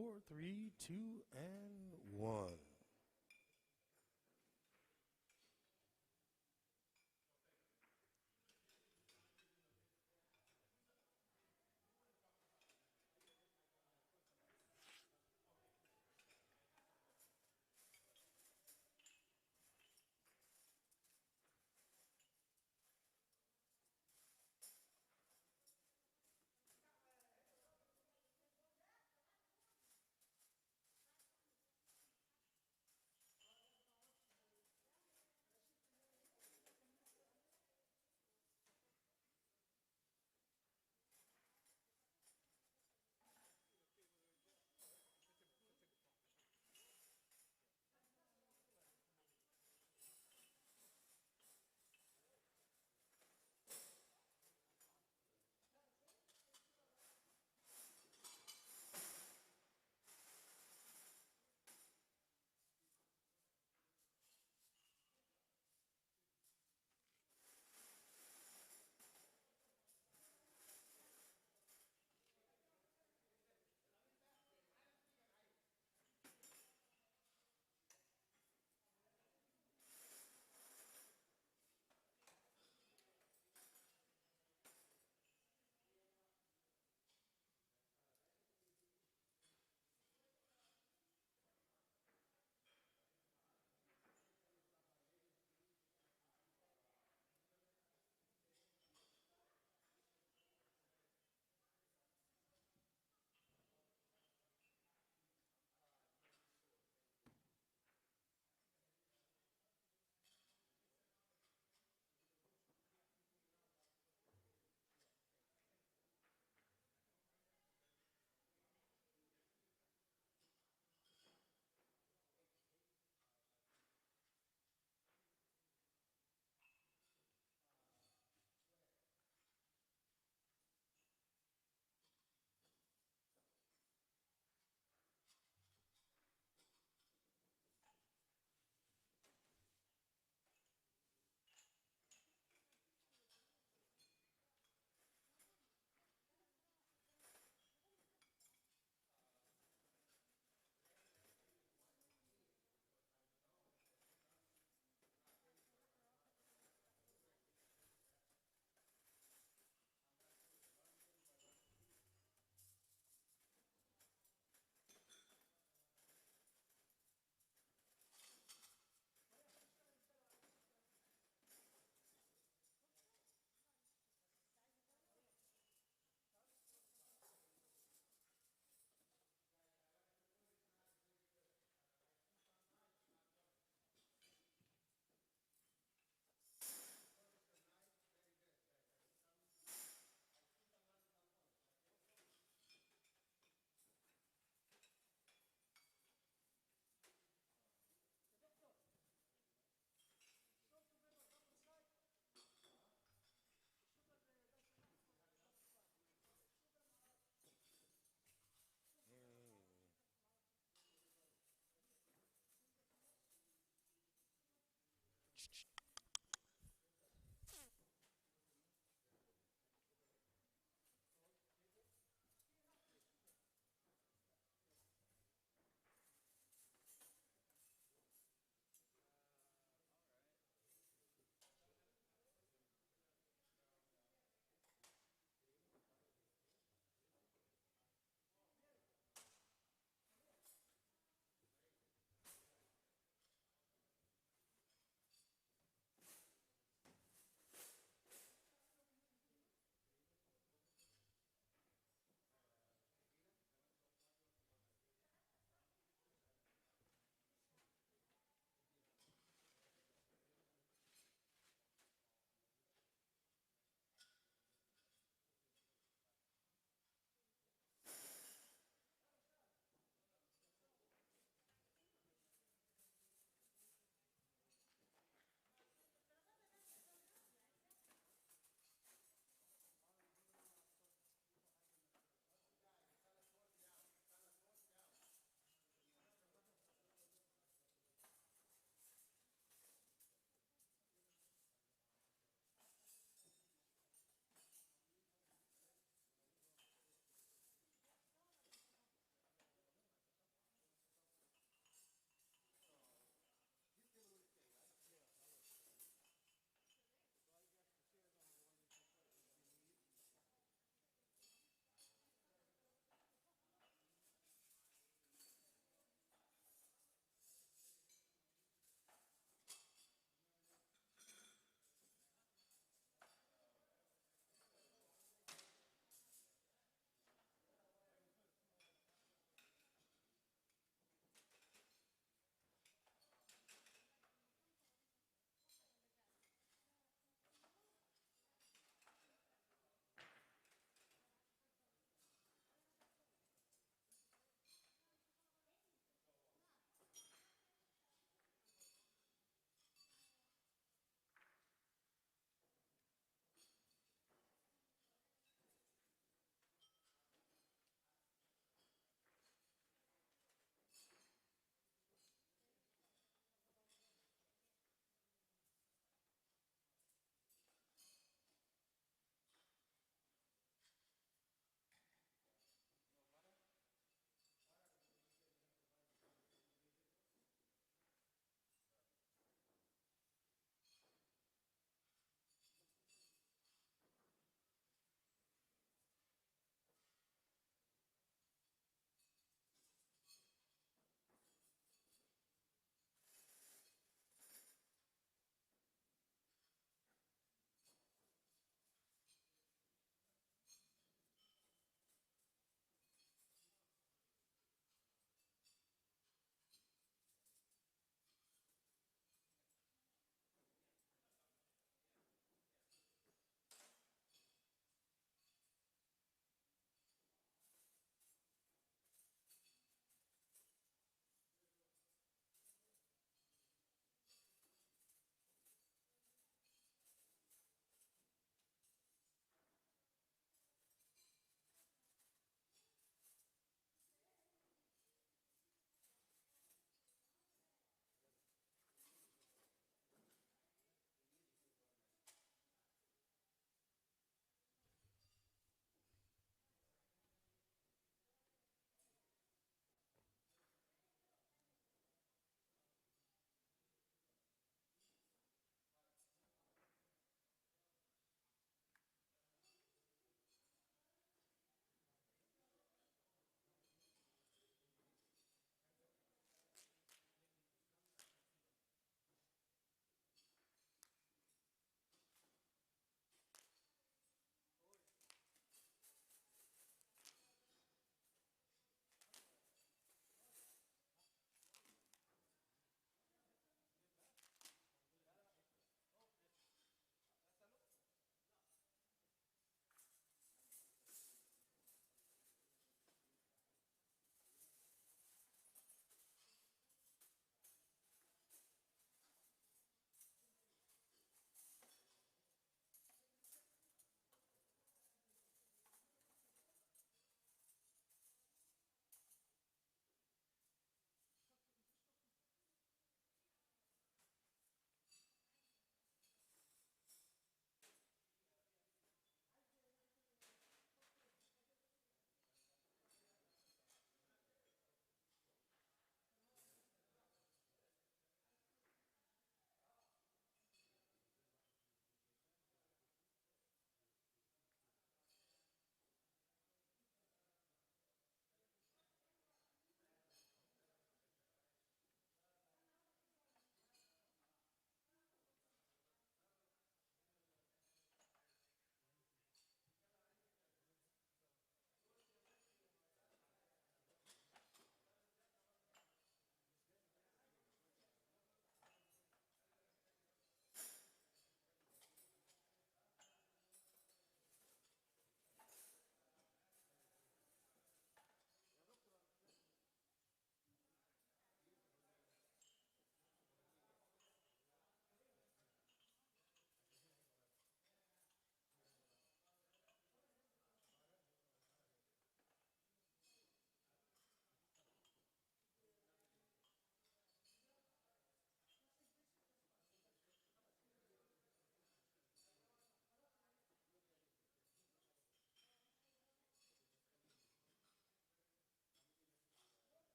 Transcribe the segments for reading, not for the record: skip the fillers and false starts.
4, 3, 2, and 1.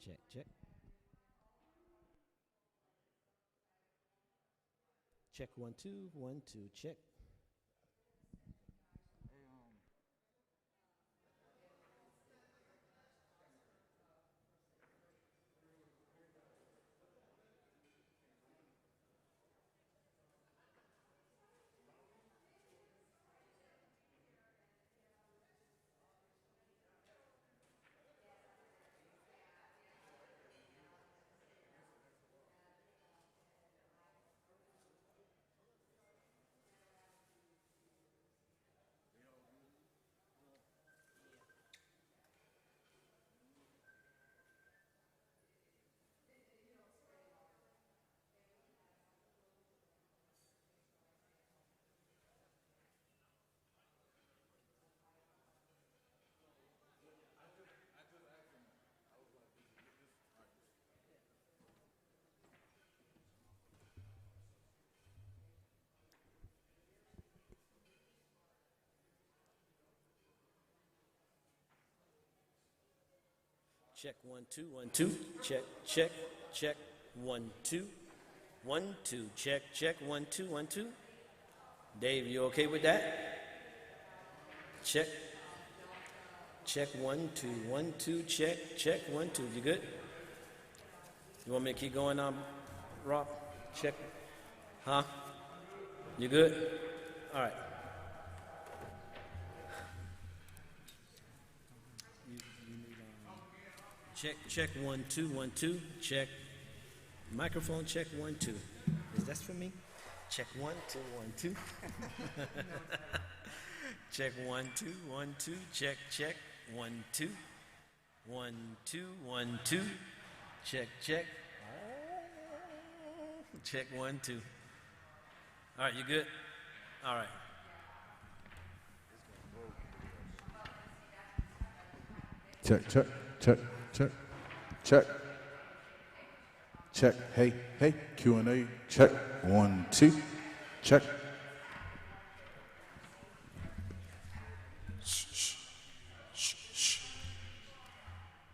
Check, check. Check 1 2 1 2. Check. Check 1 2 1 2. Check, check, check 1 2 1 2. Check, check 1 2 1 2. Dave, you okay with that? Check. Check 1 2 1 2. Check, check 1 2. You good? You want me to keep going on, Rob? Check. Huh? You good? All right. Check, check 1 2 1 2. Check. Microphone check 1 2. Is that for me? Check 1 2 1 2. Check 1 2 1 2. Check, check 1 2 1 2 1 2. Check, check. Check 1 2. All right, you good? All right. Check, check, check, check, check, check. Hey, hey, Q&A. Check 1 2. Check.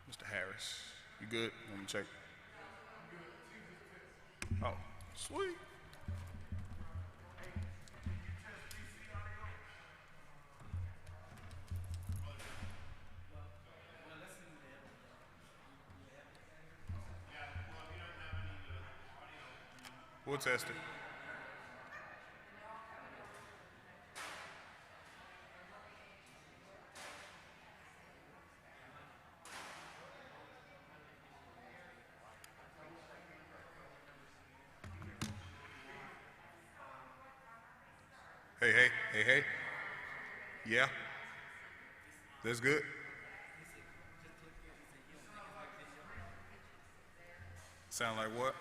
Mr. Harris, you good? Let me check. Oh, sweet. We'll test it. Hey, hey, hey, hey. Yeah? That's good? Sound like what?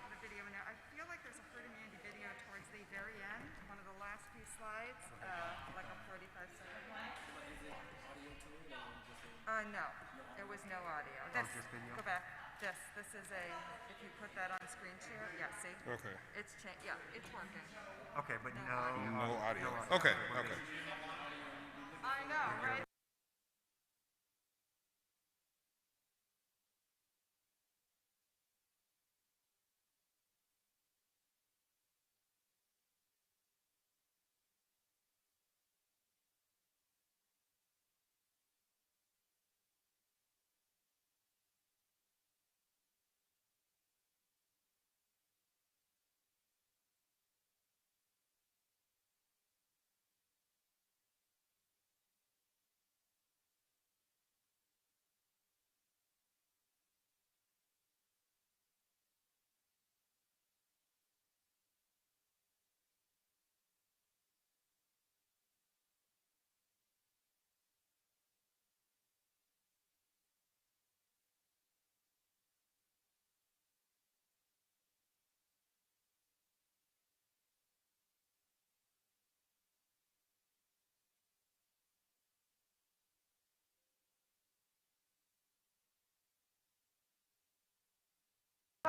The video in there. I feel like there's a Herd Immunity video towards the very end, one of the last few slides, like a 45-second one. No, there was no audio. This video? Go back. This is a, if you put that on screen share, yeah, see? Okay. It's, yeah, it's working. Okay, but no audio. Okay, okay. I know, right?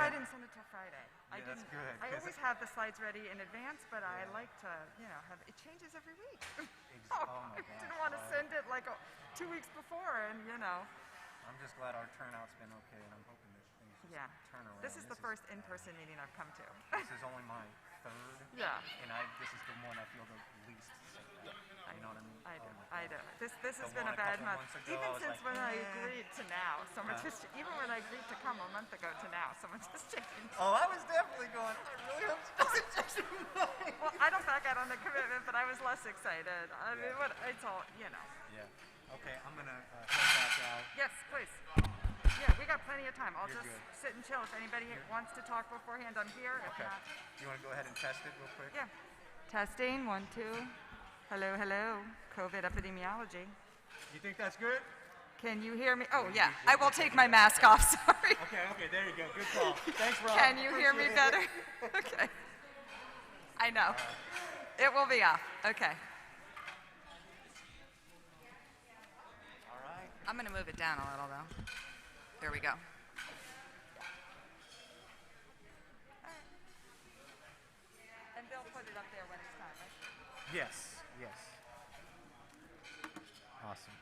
why I didn't send it till Friday. I Yeah, that's didn't. good, I 'cause always have the slides ready in advance, but I like to, have it changes every week. Oh my I gosh, didn't want to well, send it like 2 weeks before, and I'm just glad our turnout's been okay, and I'm hoping that things just turn around. This is the first in-person meeting I've come to. This is only my third. Yeah. And this is the one I feel the least sick of. You know what I mean? I do. Oh my I God. do. This has The been one a a bad couple month. months ago, Even I was since like, when I eh. agreed to now, so much Huh? has, even when I agreed to come a month ago to now, so much has changed. Oh, I was definitely going, I really hope she doesn't change her mind. Well, I don't back out on the commitment, but I was less excited. I mean, it's all, Yeah. Okay, I'm going to head back out. Yes, please. Yeah, we got plenty of time. I'll You're just good. sit and chill. If anybody wants to talk beforehand, I'm here. If Okay. not, You want to go ahead and test it real quick? yeah. Testing, 1, 2. Hello, hello. COVID epidemiology. You think that's good? Can you hear me? Oh, yeah. I will take my mask off. Sorry. Okay, there you go. Good call. Thanks, Rob. Can you hear me better? Okay. I know. It will be off. Okay. All right. I'm going to move it down a little, though. There we go. And they'll put it up there when it's time, right? Yes. Awesome.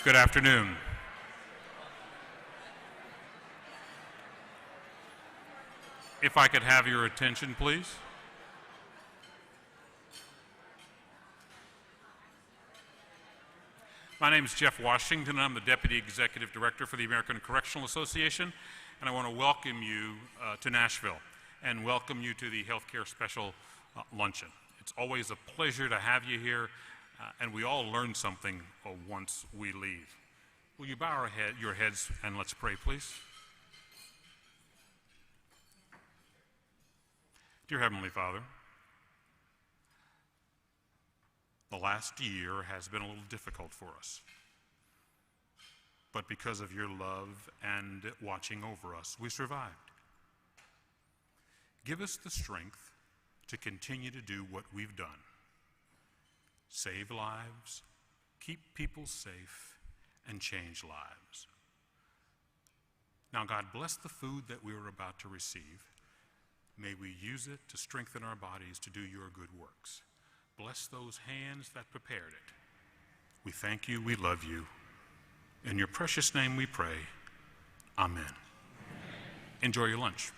Good afternoon. If I could have your attention, please. My name is Jeff Washington, and I'm the Deputy Executive Director for the American Correctional Association, and I want to welcome you to Nashville and welcome you to the Healthcare Special Luncheon. It's always a pleasure to have you here, and we all learn something once we leave. Will you bow your heads and let's pray, please? Dear Heavenly Father, the last year has been a little difficult for us, but because of your love and watching over us, we survived. Give us the strength to continue to do what we've done. Save lives, keep people safe, and change lives. Now, God, bless the food that we are about to receive. May we use it to strengthen our bodies to do your good works. Bless those hands that prepared it. We thank you, we love you. In your precious name we pray. Amen. Enjoy your lunch.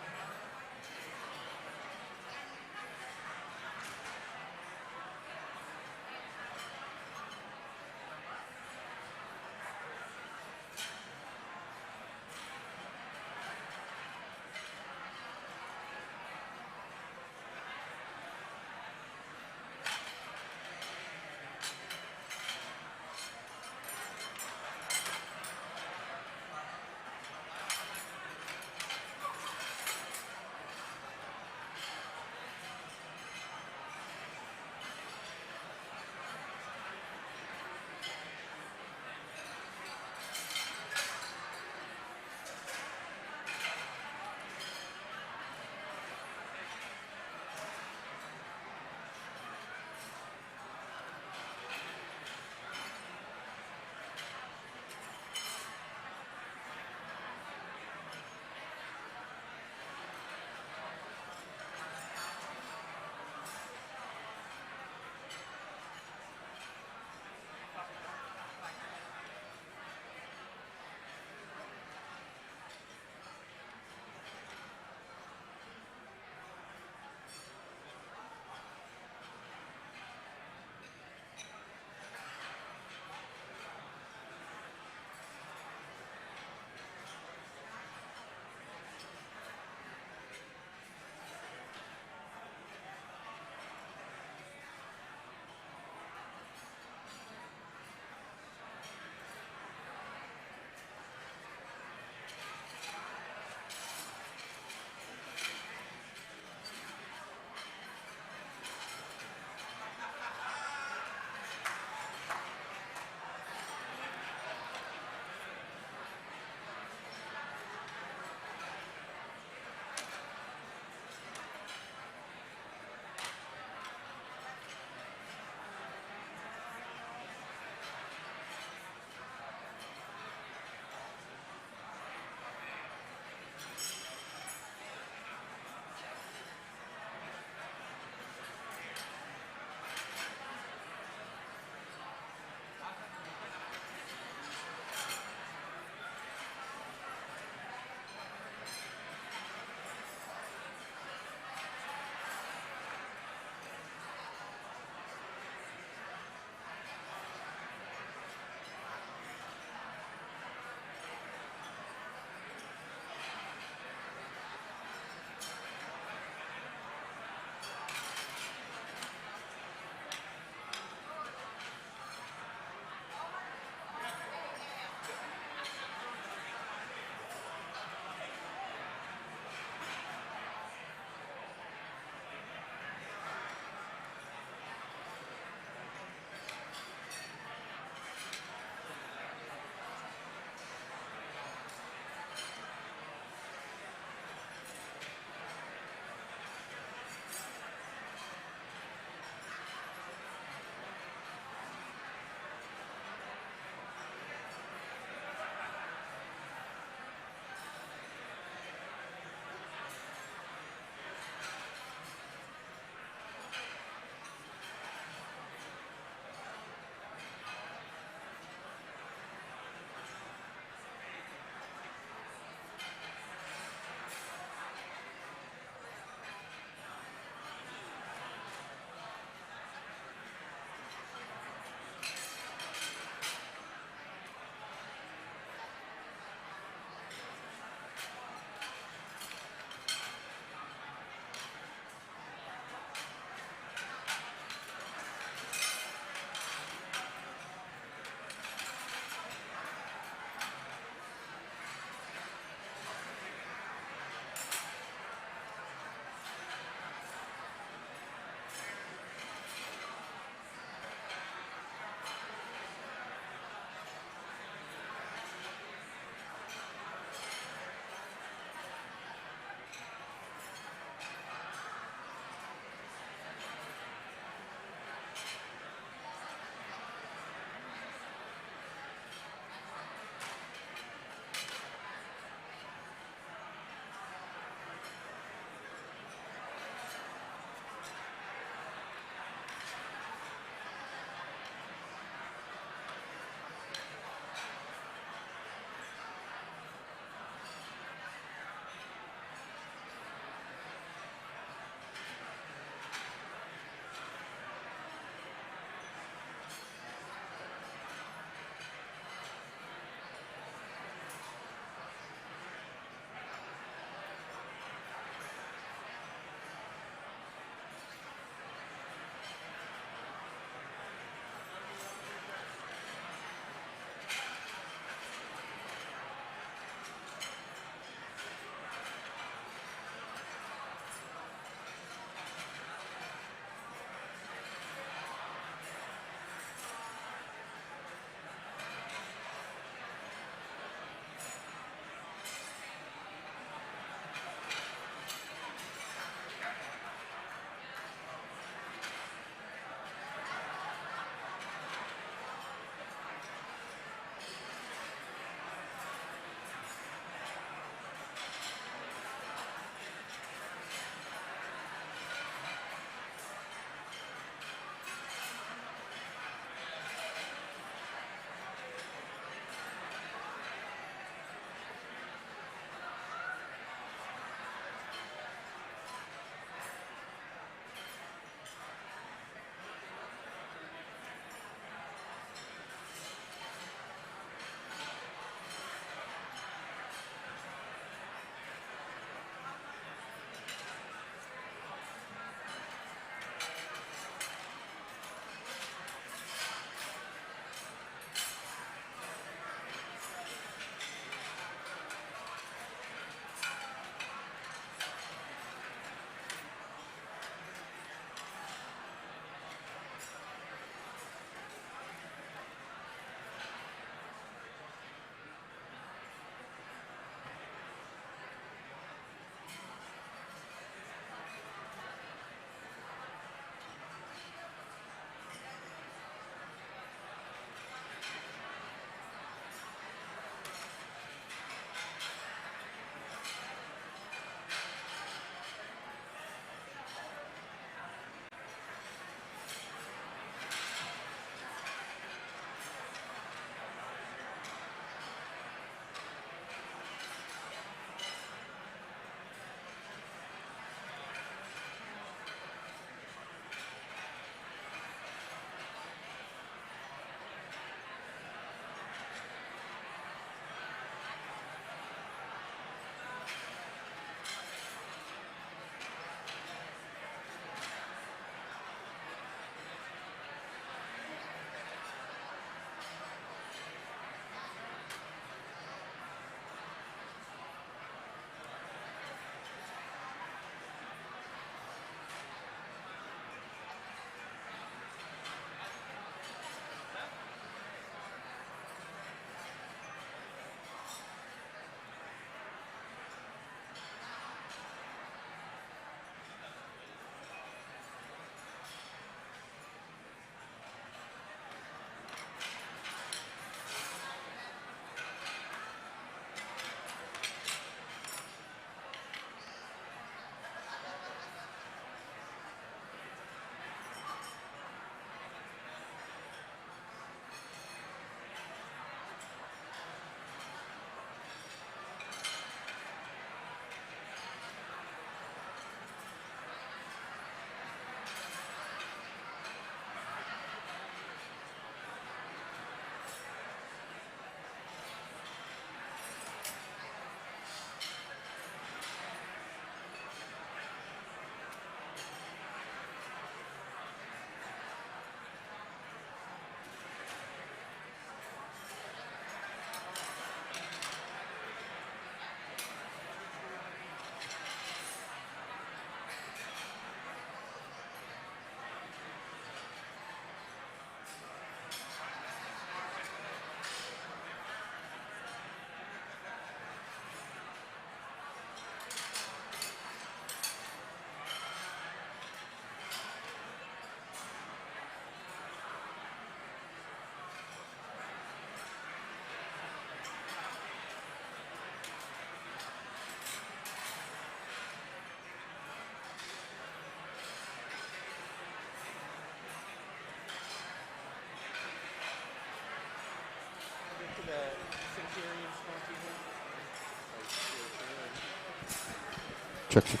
Check, check.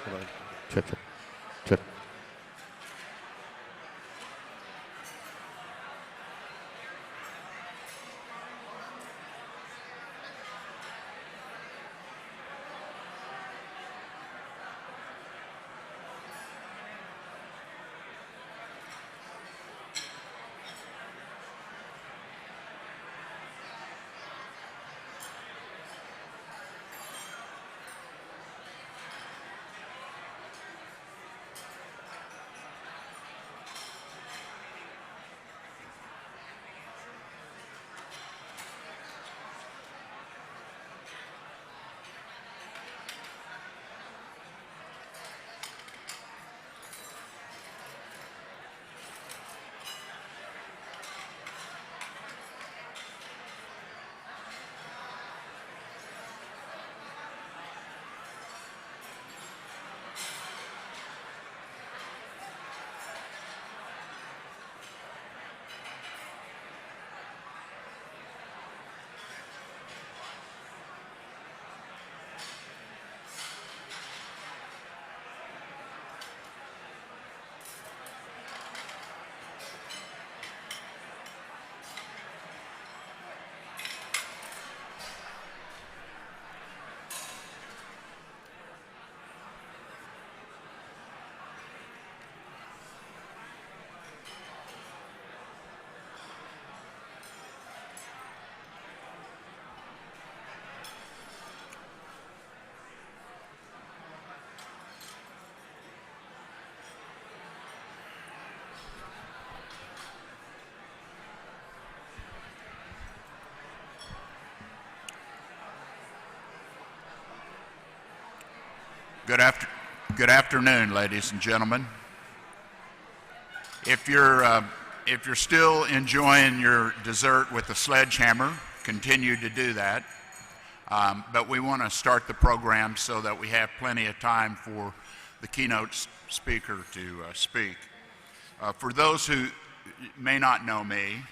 Hold on. Check, check. Check. Good afternoon, ladies and gentlemen. If you're still enjoying your dessert with a sledgehammer, continue to do that. But we want to start the program so that we have plenty of time for the keynote speaker to speak. For those who may not know me,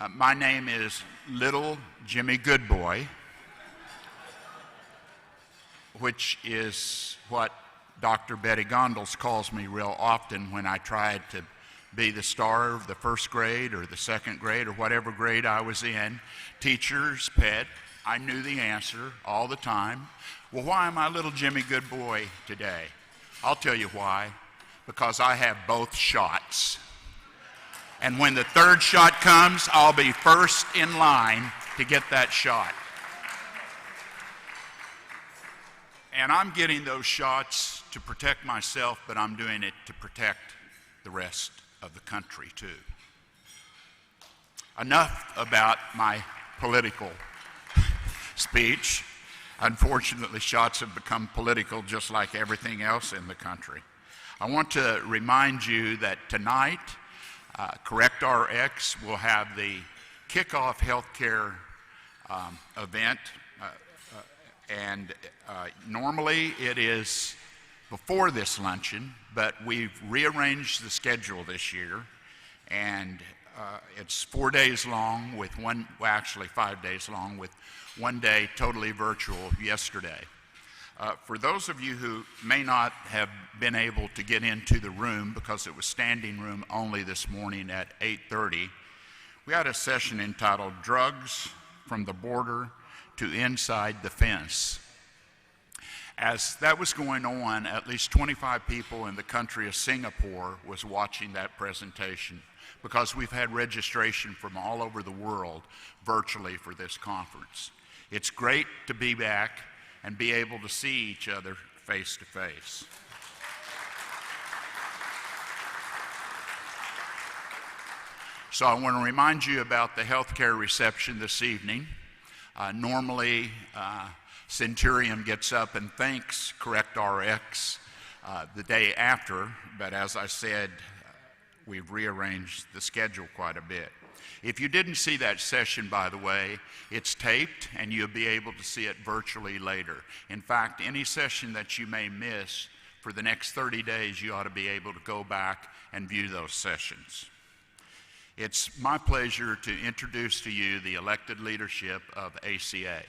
my name is Little Jimmy Goodboy, which is what Dr. Betty Gondels calls me real often when I tried to be the star of the first grade or the second grade or whatever grade I was in. Teacher's pet, I knew the answer all the time. Well, why am I Little Jimmy Goodboy today? I'll tell you why. Because I have both shots. And when the third shot comes, I'll be first in line to get that shot. And I'm getting those shots to protect myself, but I'm doing it to protect the rest of the country too. Enough about my political speech. Unfortunately, shots have become political just like everything else in the country. I want to remind you that tonight, CorrectRx will have the kickoff healthcare event. And normally it is before this luncheon, but we've rearranged the schedule this year, and it's 4 days long with actually 5 days long with 1 day totally virtual yesterday. For those of you who may not have been able to get into the room because it was standing room only this morning at 8:30, we had a session entitled Drugs from the Border to Inside the Fence. As that was going on, at least 25 people in the country of Singapore was watching that presentation because we've had registration from all over the world virtually for this conference. It's great to be back and be able to see each other face to face. So I want to remind you about the healthcare reception this evening. Normally, Centurion gets up and thanks CorrectRx the day after, but as I said, we've rearranged the schedule quite a bit. If you didn't see that session, by the way, it's taped and you'll be able to see it virtually later. In fact, any session that you may miss for the next 30 days, you ought to be able to go back and view those sessions. It's my pleasure to introduce to you the elected leadership of ACA.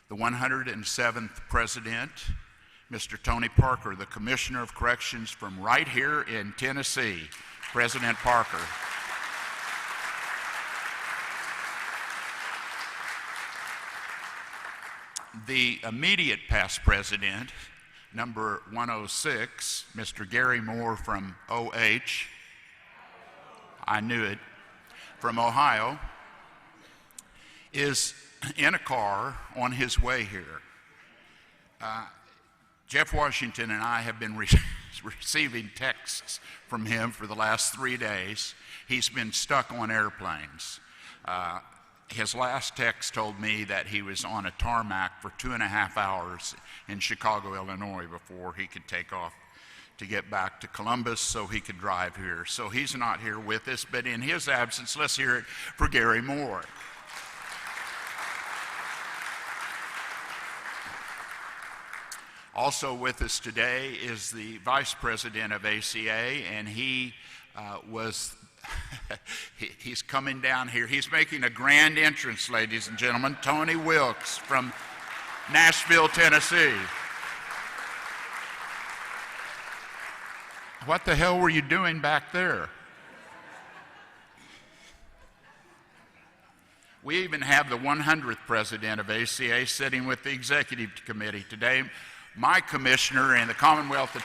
the 107th President, Mr. Tony Parker, the Commissioner of Corrections from right here in Tennessee. President Parker. The immediate past president, number 106, Mr. Gary Moore from OH, I knew it, from Ohio, is in a car on his way here. Jeff Washington and I have been receiving texts from him for the last 3 days. He's been stuck on airplanes. His last text told me that he was on a tarmac for 2.5 hours in Chicago, Illinois, before he could take off to get back to Columbus so he could drive here. So he's not here with us, but in his absence, let's hear it for Gary Moore. Also with us today is the Vice President of ACA, and he he's coming down here. He's making a grand entrance, ladies and gentlemen. Tony Wilkes from Nashville, Tennessee. What the hell were you doing back there? We even have the 100th President of ACA sitting with the Executive Committee today, my commissioner in the Commonwealth of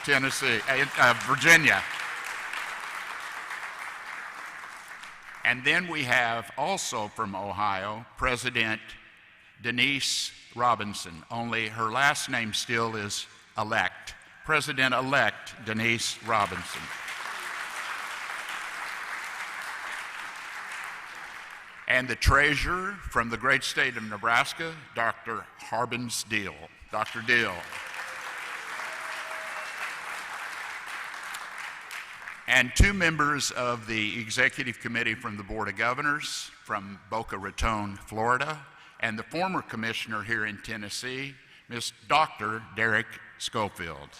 Virginia. And then we have also from Ohio, President Denise Robinson, only her last name still is elect. President-elect Denise Robinson. And the treasurer from the great state of Nebraska, Dr. Harbins Deal. Dr. Deal. And 2 members of the Executive Committee from the Board of Governors from Boca Raton, Florida, and the former commissioner here in Tennessee, Dr. Derek Schofield.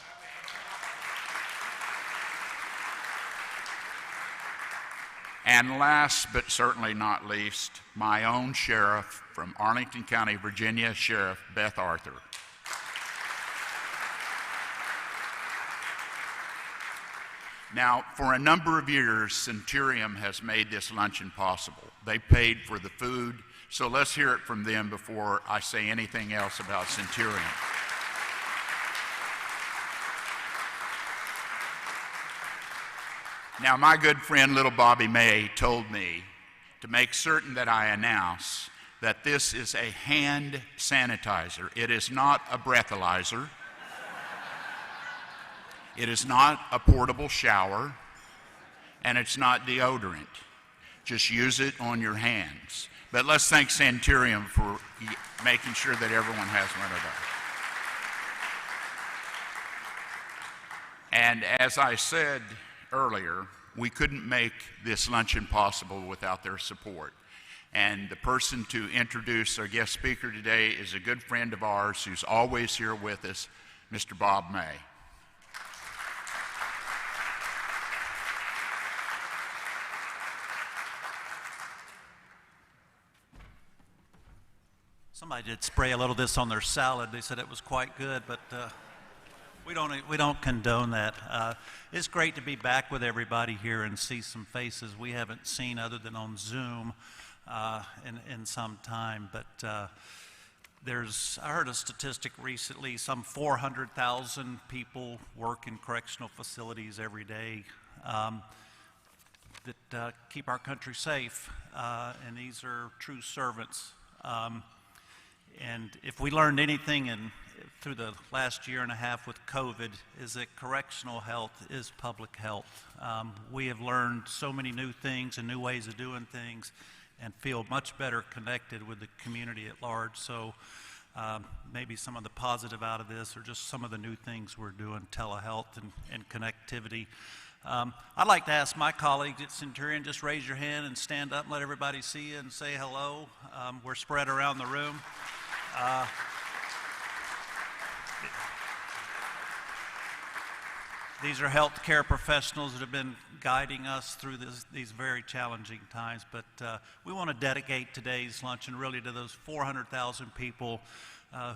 And last but certainly not least, my own sheriff from Arlington County, Virginia, Sheriff Beth Arthur. Now, for a number of years, Centurium has made this luncheon possible. They paid for the food, so let's hear it from them before I say anything else about Centurium. Now, my good friend, little Bobby May, told me to make certain that I announce that this is a hand sanitizer. It is not a breathalyzer. It is not a portable shower, and it's not deodorant. Just use it on your hands. But let's thank Centurium for making sure that everyone has one of those. And as I said earlier, we couldn't make this luncheon possible without their support. And the person to introduce our guest speaker today is a good friend of ours who's always here with us, Mr. Bob May. Somebody did spray a little of this on their salad. They said it was quite good, but we don't condone that. It's great to be back with everybody here and see some faces we haven't seen other than on Zoom in some time. But I heard a statistic recently, some 400,000 people work in correctional facilities every day that keep our country safe, and these are true servants. And if we learned anything through the last year and a half with COVID, is that correctional health is public health. We have learned so many new things and new ways of doing things and feel much better connected with the community at large. So maybe some of the positive out of this are just some of the new things we're doing, telehealth and connectivity. I'd like to ask my colleagues at Centurion, just raise your hand and stand up and let everybody see you and say hello. We're spread around the room. These are healthcare professionals that have been guiding us through these very challenging times, but we want to dedicate today's luncheon really to those 400,000 people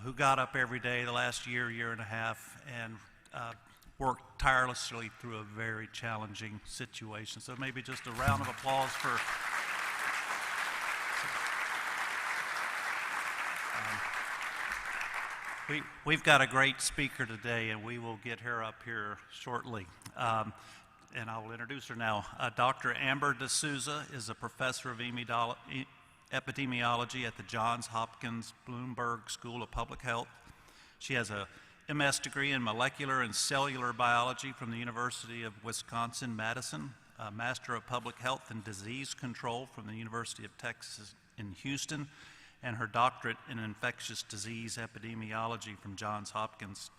who got up every day the last year, year and a half, and worked tirelessly through a very challenging situation. So maybe just a round of applause for we've got a great speaker today, and we will get her up here shortly. And I will introduce her now. Dr. Amber D'Souza is a professor of epidemiology at the Johns Hopkins Bloomberg School of Public Health. She has a MS degree in molecular and cellular biology from the University of Wisconsin-Madison, a Master of Public Health and Disease Control from the University of Texas in Houston, and her doctorate in infectious disease epidemiology from Johns Hopkins.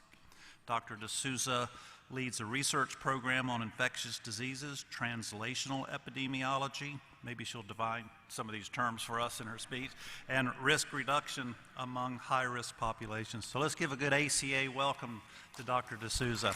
Dr. D'Souza leads a research program on infectious diseases, translational epidemiology, maybe she'll define some of these terms for us in her speech, and risk reduction among high-risk populations. So let's give a good ACA welcome to Dr. D'Souza.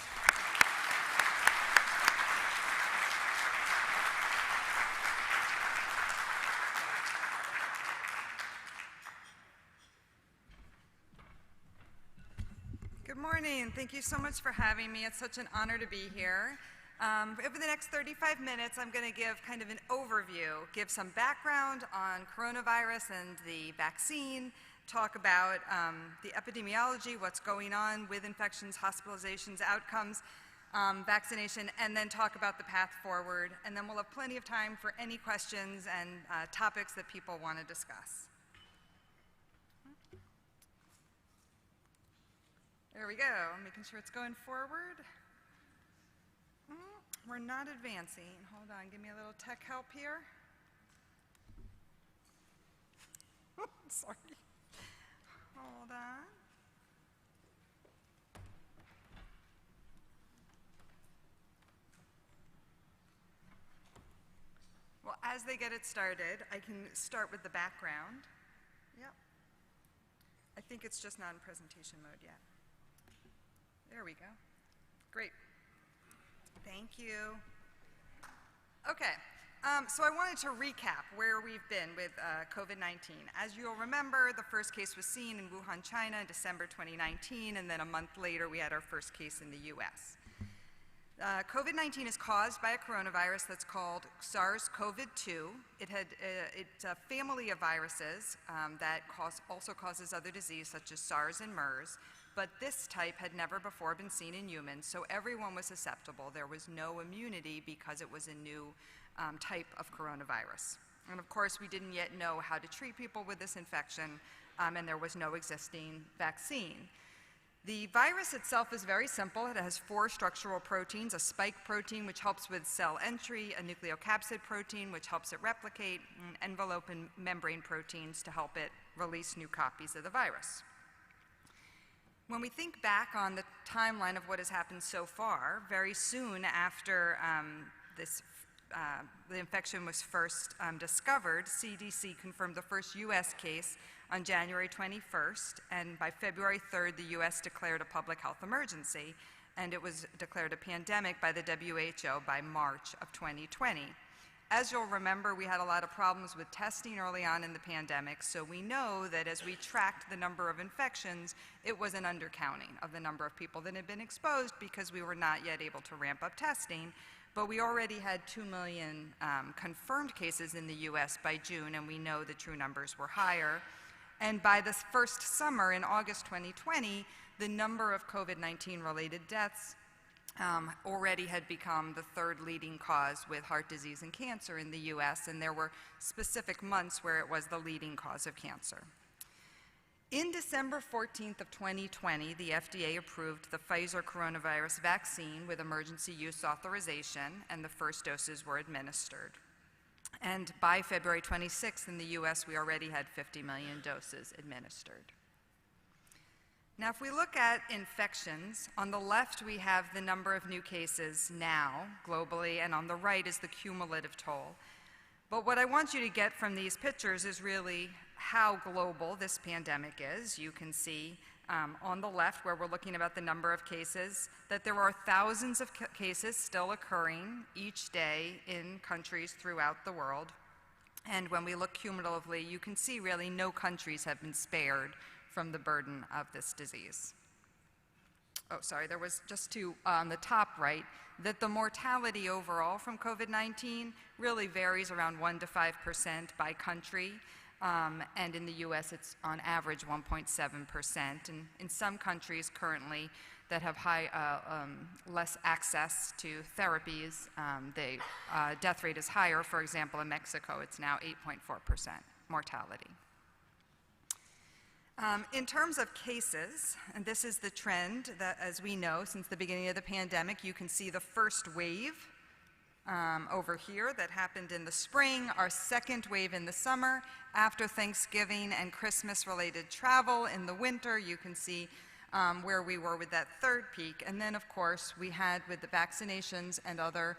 Good morning. Thank you so much for having me. It's such an honor to be here. Over the next 35 minutes, I'm going to give kind of an overview, give some background on coronavirus and the vaccine, talk about the epidemiology, what's going on with infections, hospitalizations, outcomes, vaccination, and then talk about the path forward. And then we'll have plenty of time for any questions and topics that people want to discuss. There we go, making sure it's going forward. We're not advancing. Hold on, give me a little tech help here. Sorry. Hold on. Well, as they get it started, I can start with the background. Yep. I think it's just not in presentation mode yet. There we go. Great. Thank you. Okay, so I wanted to recap where we've been with COVID-19. As you'll remember, the first case was seen in Wuhan, China in December 2019, and then a month later we had our first case in the US. COVID-19 is caused by a coronavirus that's called SARS-CoV-2. It's a family of viruses that also causes other disease such as SARS and MERS. But this type had never before been seen in humans, so everyone was susceptible. There was no immunity because it was a new type of coronavirus. And of course, we didn't yet know how to treat people with this infection, and there was no existing vaccine. The virus itself is very simple. It has 4 structural proteins: a spike protein, which helps with cell entry, a nucleocapsid protein, which helps it replicate, and envelope and membrane proteins to help it release new copies of the virus. When we think back on the timeline of what has happened so far, very soon after the infection was first discovered, CDC confirmed the first US case on January 21st, and by February 3rd, the US declared a public health emergency, and it was declared a pandemic by the WHO by March of 2020. As you'll remember, we had a lot of problems with testing early on in the pandemic, so we know that as we tracked the number of infections, it was an undercounting of the number of people that had been exposed because we were not yet able to ramp up testing. But we already had 2 million confirmed cases in the US by June, and we know the true numbers were higher. And by this first summer, in August 2020, the number of COVID-19 related deaths already had become the 3rd leading cause with heart disease and cancer in the US, and there were specific months where it was the leading cause of cancer. In December 14th of 2020, the FDA approved the Pfizer coronavirus vaccine with emergency use authorization, and the first doses were administered. And by February 26th in the US, we already had 50 million doses administered. Now, if we look at infections, on the left we have the number of new cases now globally, and on the right is the cumulative toll. But what I want you to get from these pictures is really how global this pandemic is. You can see on the left, where we're looking about the number of cases, that there are thousands of cases still occurring each day in countries throughout the world. And when we look cumulatively, you can see really no countries have been spared from the burden of this disease. Oh, sorry, there was just to, on the top right, that the mortality overall from COVID-19 really varies around 1 to 5% by country. And in the US, it's on average 1.7%. And in some countries currently that have less access to therapies, the death rate is higher. For example, in Mexico, it's now 8.4% mortality. In terms of cases, and this is the trend that, as we know, since the beginning of the pandemic, you can see the first wave over here that happened in the spring, our second wave in the summer, after Thanksgiving and Christmas-related travel in the winter. You can see where we were with that third peak. And then, of course, we had, with the vaccinations and other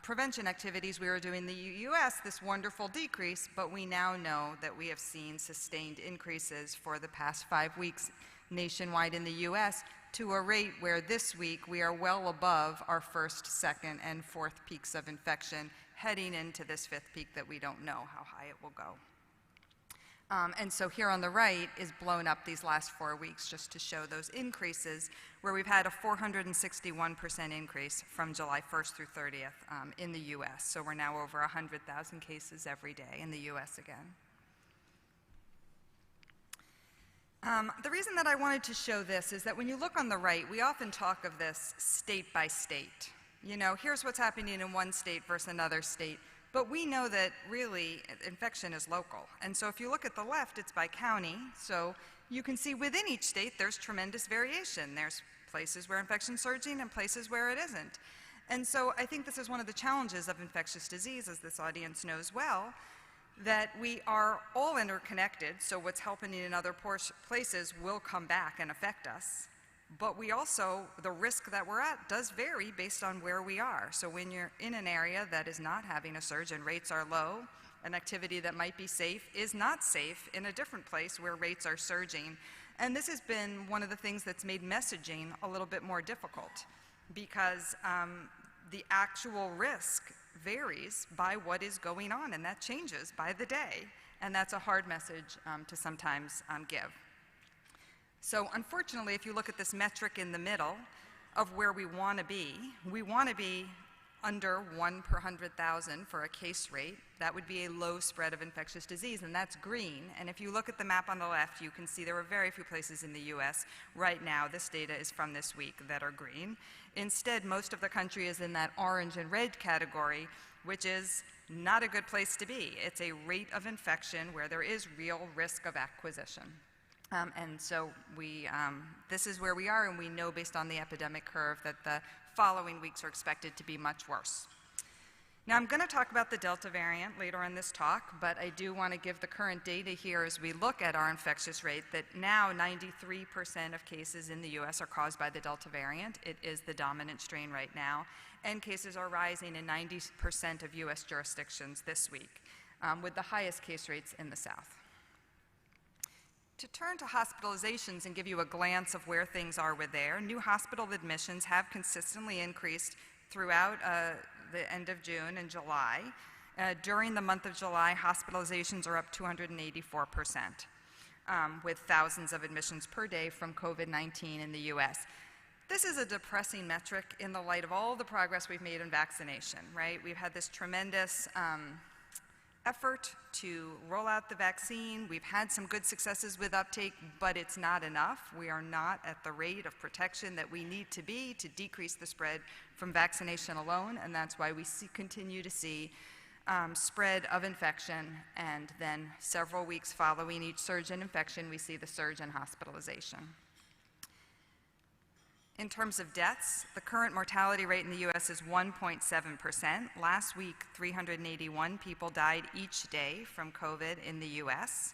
prevention activities we were doing in the US, this wonderful decrease, but we now know that we have seen sustained increases for the past 5 weeks nationwide in the US, to a rate where this week we are well above our first, second, and fourth peaks of infection, heading into this fifth peak that we don't know how high it will go. And so here on the right is blown up these last 4 weeks just to show those increases, where we've had a 461% increase from July 1st through 30th in the US. So we're now over 100,000 cases every day in the US again. The reason that I wanted to show this is that when you look on the right, we often talk of this state by state. You know, here's what's happening in one state versus another state. But we know that really infection is local. And so if you look at the left, it's by county. So you can see within each state there's tremendous variation. There's places where infection's surging and places where it isn't. And so I think this is one of the challenges of infectious disease, as this audience knows well, that we are all interconnected. So what's happening in other places will come back and affect us. But we also, the risk that we're at does vary based on where we are. So when you're in an area that is not having a surge and rates are low, an activity that might be safe is not safe in a different place where rates are surging. And this has been one of the things that's made messaging a little bit more difficult, because the actual risk varies by what is going on, and that changes by the day. And that's a hard message to sometimes give. So unfortunately, if you look at this metric in the middle of where we want to be under 1 per 100,000 for a case rate. That would be a low spread of infectious disease, and that's green. And if you look at the map on the left, you can see there are very few places in the US right now, this data is from this week, that are green. Instead, most of the country is in that orange and red category, which is not a good place to be. It's a rate of infection where there is real risk of acquisition. And so this is where we are, and we know based on the epidemic curve that the following weeks are expected to be much worse. Now, I'm going to talk about the Delta variant later in this talk, but I do want to give the current data here as we look at our infectious rate, that now 93% of cases in the US are caused by the Delta variant. It is the dominant strain right now, and cases are rising in 90% of US jurisdictions this week, with the highest case rates in the South. To turn to hospitalizations and give you a glance of where things are with there, new hospital admissions have consistently increased throughout the end of June and July. During the month of July, hospitalizations are up 284%, with thousands of admissions per day from COVID-19 in the US. This is a depressing metric in the light of all the progress we've made in vaccination, right? We've had this tremendous effort to roll out the vaccine. We've had some good successes with uptake, but it's not enough. We are not at the rate of protection that we need to be to decrease the spread from vaccination alone, and that's why we continue to see spread of infection, and then several weeks following each surge in infection, we see the surge in hospitalization. In terms of deaths, the current mortality rate in the US is 1.7%. Last week, 381 people died each day from COVID in the US.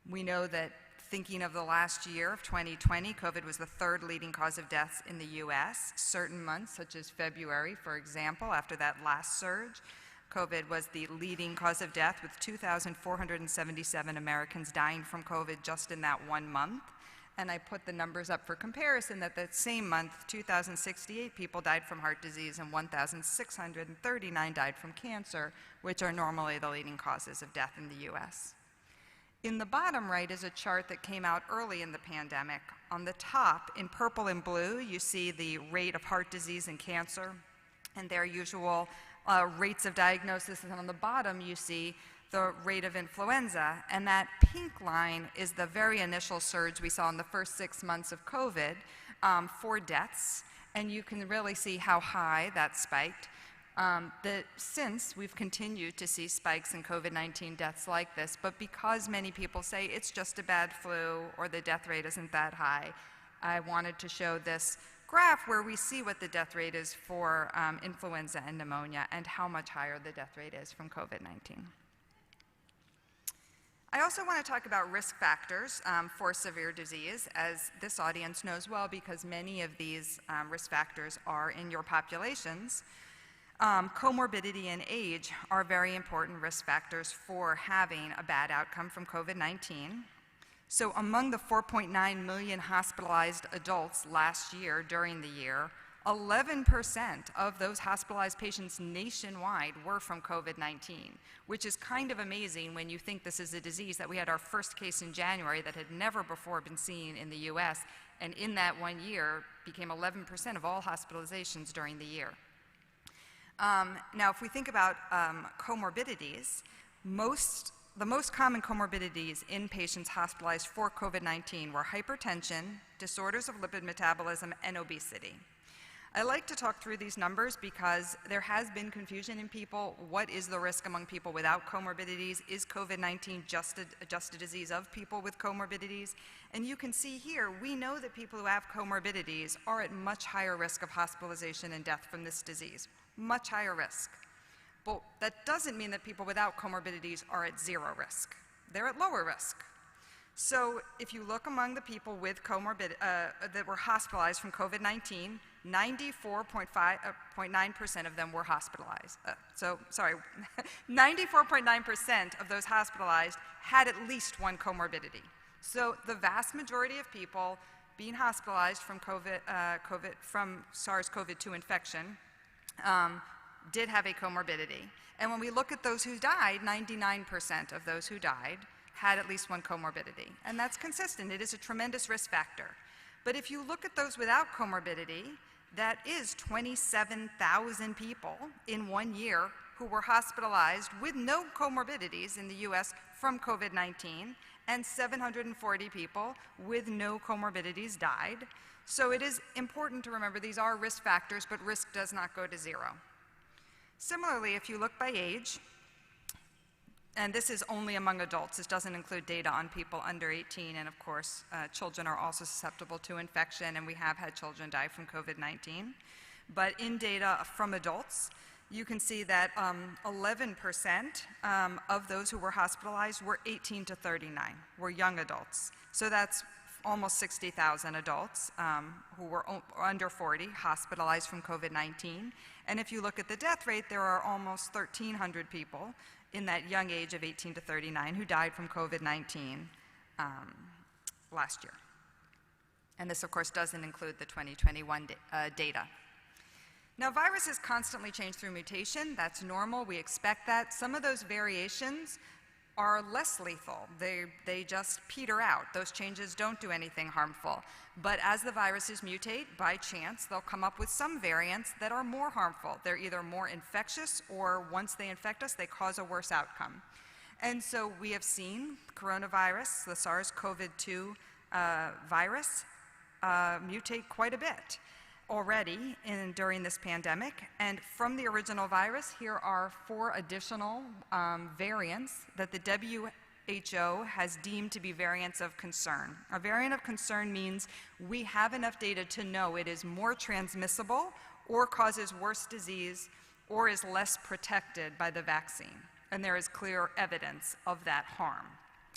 We know that thinking of the last year of 2020, COVID was the third leading cause of deaths in the US. Certain months, such as February, for example, after that last surge, COVID was the leading cause of death, with 2,477 Americans dying from COVID just in that 1 month. And I put the numbers up for comparison, that same month, 2,068 people died from heart disease and 1,639 died from cancer, which are normally the leading causes of death in the US. In the bottom right is a chart that came out early in the pandemic. On the top, in purple and blue, you see the rate of heart disease and cancer and their usual rates of diagnosis. And on the bottom, you see the rate of influenza. And that pink line is the very initial surge we saw in the first 6 months of COVID for deaths. And you can really see how high that spiked. Since we've continued to see spikes in COVID-19 deaths like this, but because many people say it's just a bad flu or the death rate isn't that high, I wanted to show this graph where we see what the death rate is for influenza and pneumonia and how much higher the death rate is from COVID-19. I also want to talk about risk factors for severe disease, as this audience knows well because many of these risk factors are in your populations. Comorbidity and age are very important risk factors for having a bad outcome from COVID-19. So among the 4.9 million hospitalized adults last year during the year, 11% of those hospitalized patients nationwide were from COVID-19, which is kind of amazing when you think this is a disease that we had our first case in January that had never before been seen in the US, and in that 1 year became 11% of all hospitalizations during the year. Now, if we think about comorbidities, the most common comorbidities in patients hospitalized for COVID-19 were hypertension, disorders of lipid metabolism, and obesity. I like to talk through these numbers because there has been confusion in people. What is the risk among people without comorbidities? Is COVID-19 just a disease of people with comorbidities? And you can see here, we know that people who have comorbidities are at much higher risk of hospitalization and death from this disease. Much higher risk. But that doesn't mean that people without comorbidities are at zero risk. They're at lower risk. So if you look among the people with that were hospitalized from COVID-19, 94.9% of them were hospitalized. 94.9% of those hospitalized had at least one comorbidity. So the vast majority of people being hospitalized from from SARS-CoV-2 infection did have a comorbidity. And when we look at those who died, 99% of those who died had at least one comorbidity. And that's consistent. It is a tremendous risk factor. But if you look at those without comorbidity, that is 27,000 people in 1 year who were hospitalized with no comorbidities in the US from COVID-19, and 740 people with no comorbidities died. So it is important to remember these are risk factors, but risk does not go to zero. Similarly, if you look by age, and this is only among adults, this doesn't include data on people under 18, and of course, children are also susceptible to infection, and we have had children die from COVID-19. But in data from adults, you can see that 11% of those who were hospitalized were 18 to 39, were young adults. So that's almost 60,000 adults who were under 40 hospitalized from COVID-19. And if you look at the death rate, there are almost 1,300 people in that young age of 18 to 39 who died from COVID-19 last year. And this, of course, doesn't include the 2021 data. Now, viruses constantly change through mutation. That's normal. We expect that. Some of those variations are less lethal. They just peter out. Those changes don't do anything harmful. But as the viruses mutate, by chance, they'll come up with some variants that are more harmful. They're either more infectious, or once they infect us, they cause a worse outcome. And so we have seen coronavirus, the SARS-CoV-2 virus, mutate quite a bit already during this pandemic. And from the original virus, here are 4 additional variants that the WHO has deemed to be variants of concern. A variant of concern means we have enough data to know it is more transmissible or causes worse disease or is less protected by the vaccine. And there is clear evidence of that harm.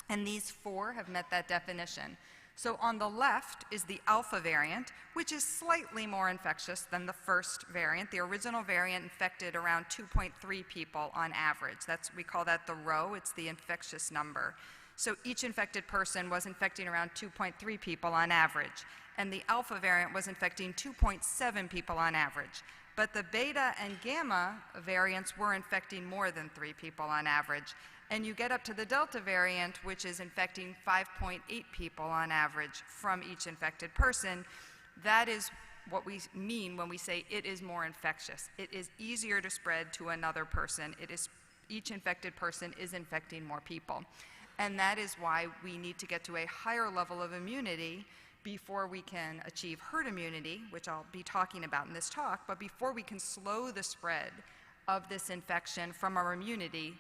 And these 4 have met that definition. So on the left is the Alpha variant, which is slightly more infectious than the first variant. The original variant infected around 2.3 people on average. We call that the rho, it's the infectious number. So each infected person was infecting around 2.3 people on average. And the Alpha variant was infecting 2.7 people on average. But the Beta and Gamma variants were infecting more than 3 people on average. and you get up to the Delta variant, which is infecting 5.8 people on average from each infected person. That is what we mean when we say it is more infectious. It is easier to spread to another person. Each infected person is infecting more people. And that is why we need to get to a higher level of immunity before we can achieve herd immunity, which I'll be talking about in this talk, but before we can slow the spread of this infection from our immunity,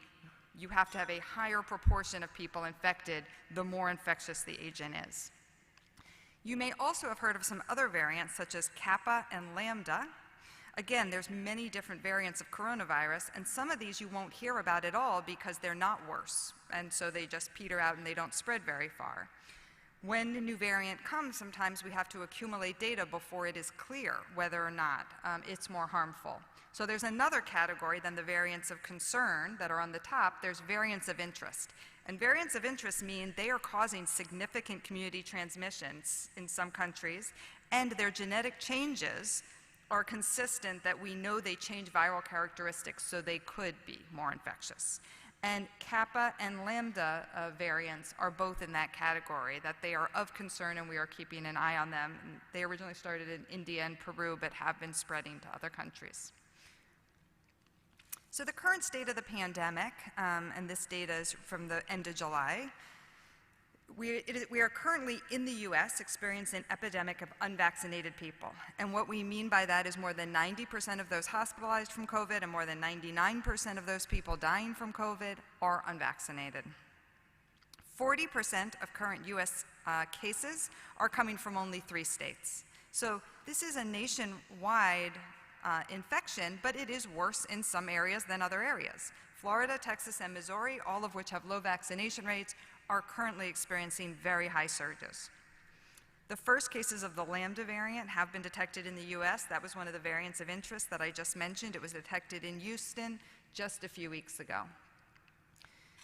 you have to have a higher proportion of people infected, the more infectious the agent is. You may also have heard of some other variants, such as Kappa and Lambda. Again, there's many different variants of coronavirus, and some of these you won't hear about at all because they're not worse, and so they just peter out and they don't spread very far. When a new variant comes, sometimes we have to accumulate data before it is clear whether or not it's more harmful. So there's another category than the variants of concern that are on the top. There's variants of interest. And variants of interest mean they are causing significant community transmissions in some countries, and their genetic changes are consistent that we know they change viral characteristics, so they could be more infectious. And Kappa and Lambda variants are both in that category, that they are of concern and we are keeping an eye on them. And they originally started in India and Peru, but have been spreading to other countries. So the current state of the pandemic, and this data is from the end of July, we are currently in the US experiencing an epidemic of unvaccinated people. And what we mean by that is more than 90% of those hospitalized from COVID and more than 99% of those people dying from COVID are unvaccinated. 40% of current US cases are coming from only 3 states. So this is a nationwide infection, but it is worse in some areas than other areas. Florida, Texas, and Missouri, all of which have low vaccination rates, are currently experiencing very high surges. The first cases of the Lambda variant have been detected in the US. That was one of the variants of interest that I just mentioned. It was detected in Houston just a few weeks ago.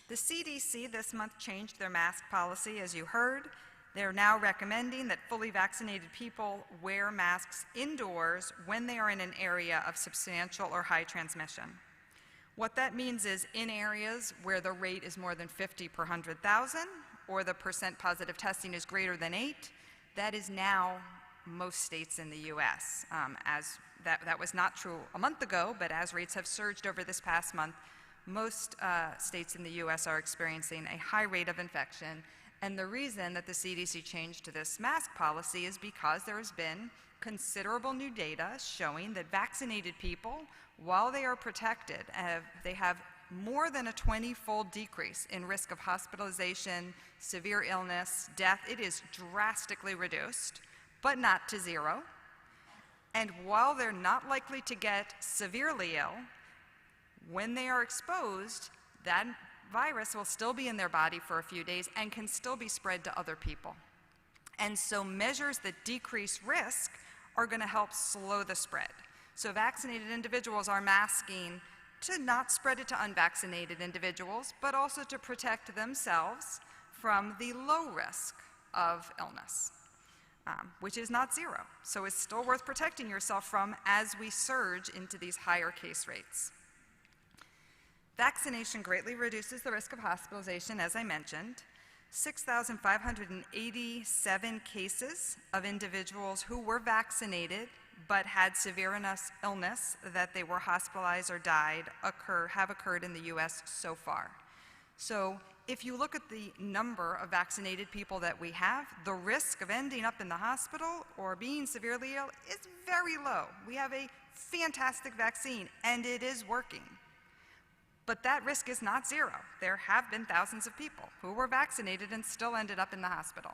The CDC this month changed their mask policy, as you heard. They're now recommending that fully vaccinated people wear masks indoors when they are in an area of substantial or high transmission. What that means is in areas where the rate is more than 50 per 100,000 or the percent positive testing is greater than 8, that is now most states in the US. That was not true a month ago, but as rates have surged over this past month, most states in the US are experiencing a high rate of infection. And the reason that the CDC changed to this mask policy is because there has been considerable new data showing that vaccinated people, while they are protected, they have more than a 20-fold decrease in risk of hospitalization, severe illness, death. It is drastically reduced, but not to 0. And while they're not likely to get severely ill, when they are exposed, that virus will still be in their body for a few days and can still be spread to other people. And so measures that decrease risk are going to help slow the spread. So vaccinated individuals are masking to not spread it to unvaccinated individuals, but also to protect themselves from the low risk of illness, which is not 0. So it's still worth protecting yourself from as we surge into these higher case rates. Vaccination greatly reduces the risk of hospitalization, as I mentioned. 6,587 cases of individuals who were vaccinated but had severe enough illness that they were hospitalized or died have occurred in the US so far. So if you look at the number of vaccinated people that we have, the risk of ending up in the hospital or being severely ill is very low. We have a fantastic vaccine and it is working. But that risk is not 0. There have been thousands of people who were vaccinated and still ended up in the hospital.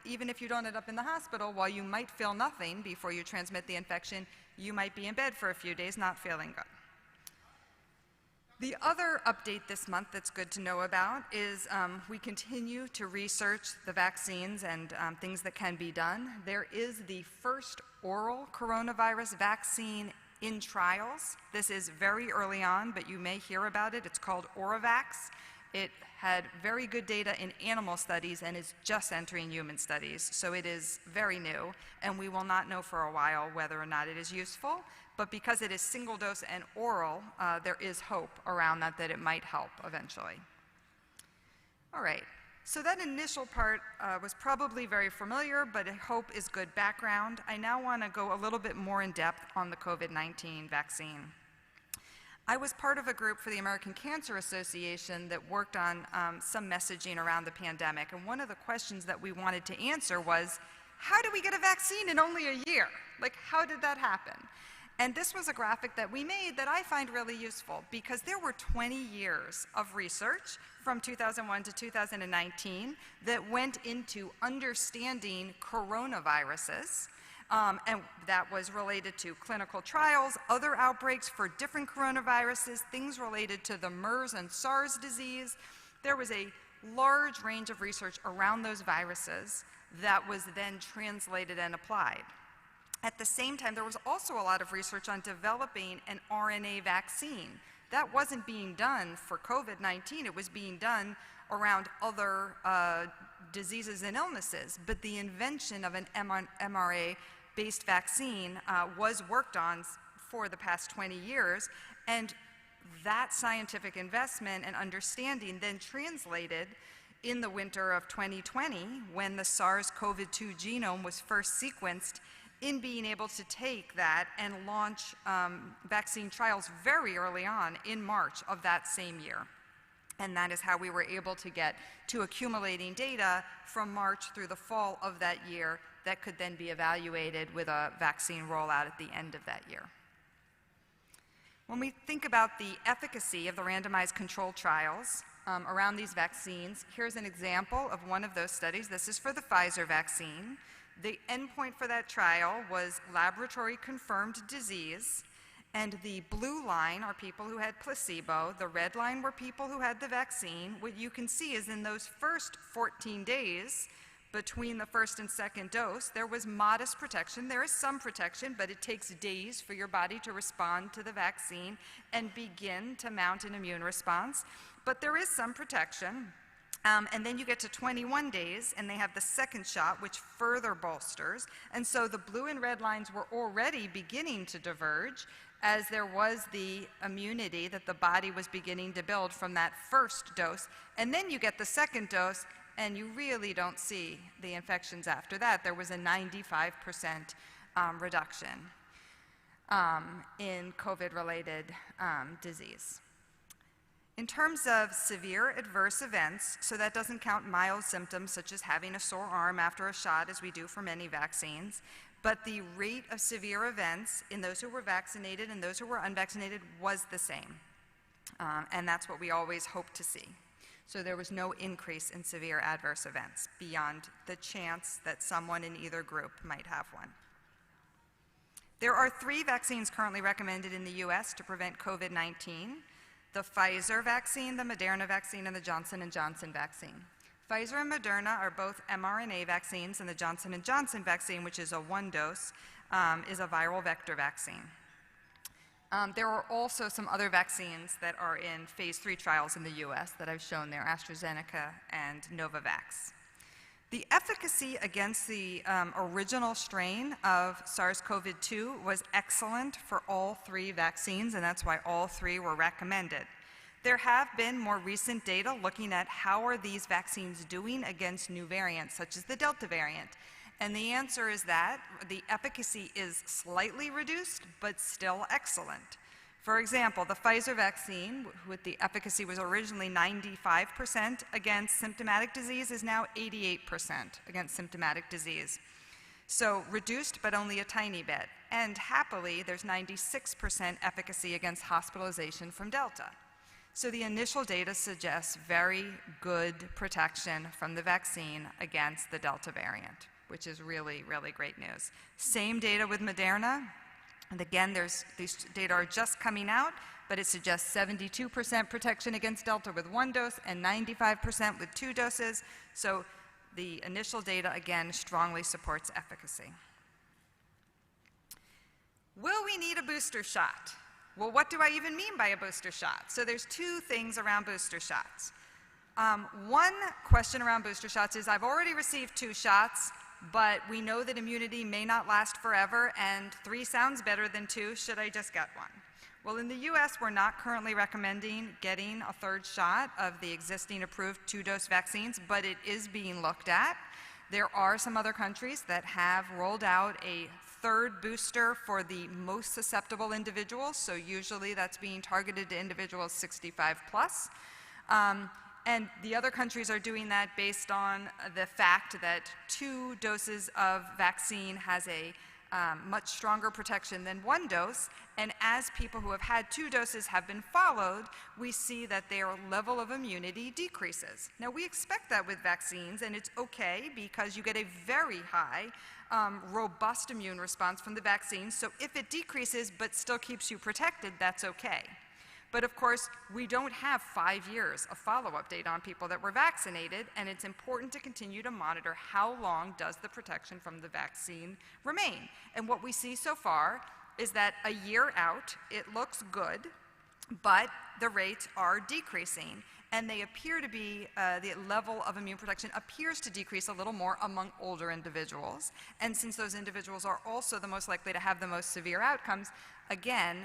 Even if you don't end up in the hospital, while you might feel nothing before you transmit the infection, you might be in bed for a few days not feeling good. The other update this month that's good to know about is we continue to research the vaccines and things that can be done. There is the first oral coronavirus vaccine in trials. This is very early on, but you may hear about it. It's called Oravax. It had very good data in animal studies and is just entering human studies, so it is very new, and we will not know for a while whether or not it is useful, But because it is single dose and oral, there is hope around that it might help eventually. All right, so that initial part was probably very familiar, but I hope is good background. I now want to go a little bit more in depth on the COVID-19 vaccine. I was part of a group for the American Cancer Association that worked on some messaging around the pandemic, and one of the questions that we wanted to answer was, how do we get a vaccine in only a year? Like, how did that happen? And this was a graphic that we made that I find really useful because there were 20 years of research from 2001 to 2019 that went into understanding coronaviruses. And that was related to clinical trials, other outbreaks for different coronaviruses, things related to the MERS and SARS disease. There was a large range of research around those viruses that was then translated and applied. At the same time, there was also a lot of research on developing an RNA vaccine. That wasn't being done for COVID-19, it was being done around other diseases and illnesses. But the invention of an mRNA-based vaccine was worked on for the past 20 years, and that scientific investment and understanding then translated in the winter of 2020, when the SARS-CoV-2 genome was first sequenced, in being able to take that and launch vaccine trials very early on in March of that same year. And that is how we were able to get to accumulating data from March through the fall of that year that could then be evaluated with a vaccine rollout at the end of that year. When we think about the efficacy of the randomized controlled trials around these vaccines, here's an example of one of those studies. This is for the Pfizer vaccine. The endpoint for that trial was laboratory confirmed disease, and the blue line are people who had placebo. The red line were people who had the vaccine. What you can see is in those first 14 days between the first and second dose, there was modest protection. There is some protection, but it takes days for your body to respond to the vaccine and begin to mount an immune response. But there is some protection. And then you get to 21 days, and they have the second shot, which further bolsters. And so the blue and red lines were already beginning to diverge as there was the immunity that the body was beginning to build from that first dose. And then you get the second dose, and you really don't see the infections after that. There was a 95% reduction in COVID-related disease. In terms of severe adverse events, so that doesn't count mild symptoms such as having a sore arm after a shot, as we do for many vaccines, but the rate of severe events in those who were vaccinated and those who were unvaccinated was the same. And that's what we always hope to see. So there was no increase in severe adverse events beyond the chance that someone in either group might have one. There are 3 vaccines currently recommended in the US to prevent COVID-19. The Pfizer vaccine, the Moderna vaccine, and the Johnson & Johnson vaccine. Pfizer and Moderna are both mRNA vaccines, and the Johnson & Johnson vaccine, which is a 1-dose, is a viral vector vaccine. There are also some other vaccines that are in phase 3 trials in the US that I've shown there, AstraZeneca and Novavax. The efficacy against the original strain of SARS-CoV-2 was excellent for all 3 vaccines, and that's why all 3 were recommended. There have been more recent data looking at how are these vaccines doing against new variants, such as the Delta variant. And the answer is that the efficacy is slightly reduced, but still excellent. For example, the Pfizer vaccine, with the efficacy was originally 95% against symptomatic disease, is now 88% against symptomatic disease. So reduced, but only a tiny bit. And happily, there's 96% efficacy against hospitalization from Delta. So the initial data suggests very good protection from the vaccine against the Delta variant, which is really, really great news. Same data with Moderna. And again, these data are just coming out, but it suggests 72% protection against Delta with 1 dose and 95% with 2 doses. So the initial data, again, strongly supports efficacy. Will we need a booster shot? Well, what do I even mean by a booster shot? So there's 2 things around booster shots. One question around booster shots is, I've already received 2 shots. but we know that immunity may not last forever, and 3 sounds better than 2. Should I just get one? Well, in the US, we're not currently recommending getting a 3rd shot of the existing approved 2-dose vaccines, but it is being looked at. There are some other countries that have rolled out a 3rd booster for the most susceptible individuals, so usually that's being targeted to individuals 65 plus. And the other countries are doing that based on the fact that 2 doses of vaccine has a much stronger protection than 1 dose, and as people who have had 2 doses have been followed, we see that their level of immunity decreases. Now, we expect that with vaccines, and it's okay because you get a very high, robust immune response from the vaccine, so if it decreases but still keeps you protected, that's okay. But of course, we don't have 5 years of follow-up data on people that were vaccinated, and it's important to continue to monitor how long does the protection from the vaccine remain. And what we see so far is that a year out, it looks good, but the rates are decreasing. And they appear to be, the level of immune protection appears to decrease a little more among older individuals. And since those individuals are also the most likely to have the most severe outcomes, again,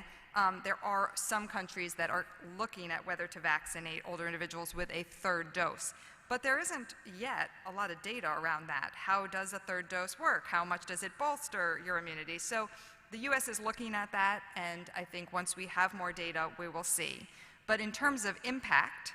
there are some countries that are looking at whether to vaccinate older individuals with a 3rd dose. But there isn't yet a lot of data around that. How does a 3rd dose work? How much does it bolster your immunity? So the US is looking at that, and I think once we have more data, we will see. But in terms of impact,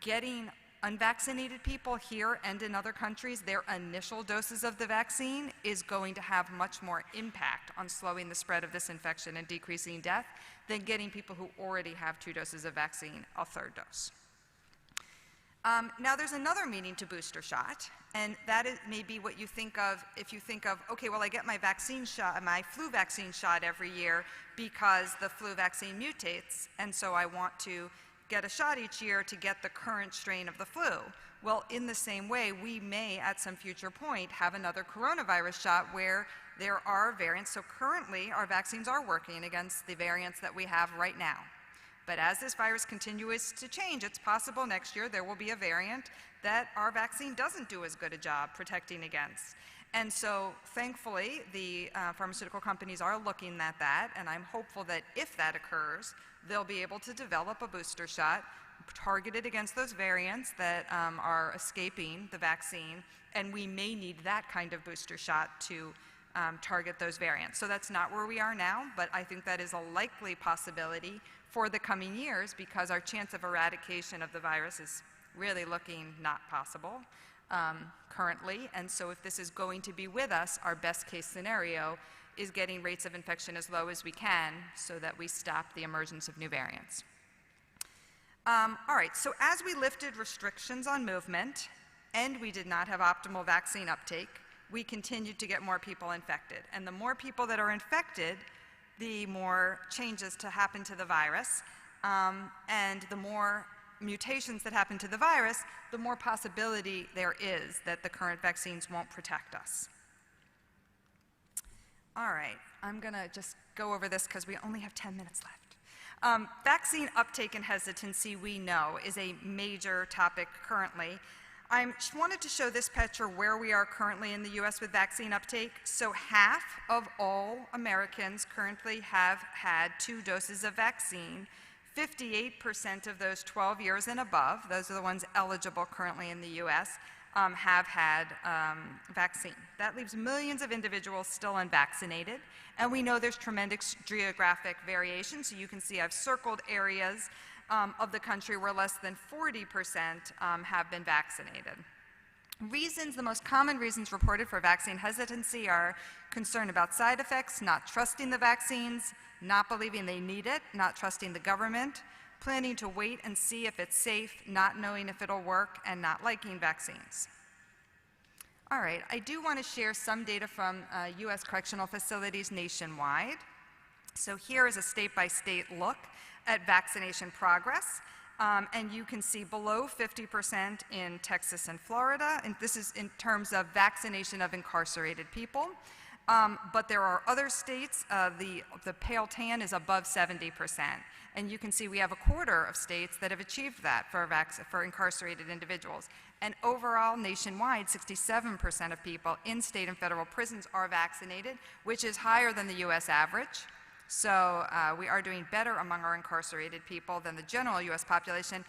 getting unvaccinated people here and in other countries, their initial doses of the vaccine is going to have much more impact on slowing the spread of this infection and decreasing death than getting people who already have 2 doses of vaccine a 3rd dose. Now, there's another meaning to booster shot, and that is maybe what you think of if you think of, okay, well, I get my vaccine shot, my flu vaccine shot every year because the flu vaccine mutates, and so I want to get a shot each year to get the current strain of the flu. Well, in the same way, we may at some future point have another coronavirus shot where there are variants. So currently, our vaccines are working against the variants that we have right now. But as this virus continues to change, it's possible next year there will be a variant that our vaccine doesn't do as good a job protecting against. And so, thankfully, the pharmaceutical companies are looking at that, and I'm hopeful that if that occurs, they'll be able to develop a booster shot targeted against those variants that are escaping the vaccine, and we may need that kind of booster shot to target those variants. So that's not where we are now, but I think that is a likely possibility for the coming years because our chance of eradication of the virus is really looking not possible currently, and so if this is going to be with us, our best case scenario is getting rates of infection as low as we can so that we stop the emergence of new variants. All right, so as we lifted restrictions on movement and we did not have optimal vaccine uptake, we continued to get more people infected. And the more people that are infected, the more changes to happen to the virus, and the more mutations that happen to the virus, the more possibility there is that the current vaccines won't protect us. All right, I'm going to just go over this because we only have 10 minutes left. Vaccine uptake and hesitancy, we know, is a major topic currently. I wanted to show this picture where we are currently in the US with vaccine uptake. So half of all Americans currently have had 2 doses of vaccine. 58% of those 12 years and above, those are the ones eligible currently in the US, have had vaccine. That leaves millions of individuals still unvaccinated, and we know there's tremendous geographic variation. So you can see I've circled areas of the country where less than 40% have been vaccinated. Reasons, the most common reasons reported for vaccine hesitancy are concern about side effects, not trusting the vaccines, not believing they need it, not trusting the government, planning to wait and see if it's safe, not knowing if it'll work, and not liking vaccines. All right, I do want to share some data from US correctional facilities nationwide. So here is a state-by-state look at vaccination progress. And you can see below 50% in Texas and Florida, and this is in terms of vaccination of incarcerated people. But there are other states, the pale tan is above 70%. And you can see we have a quarter of states that have achieved that for incarcerated individuals. And overall, nationwide, 67% of people in state and federal prisons are vaccinated, which is higher than the US average. So we are doing better among our incarcerated people than the general US population,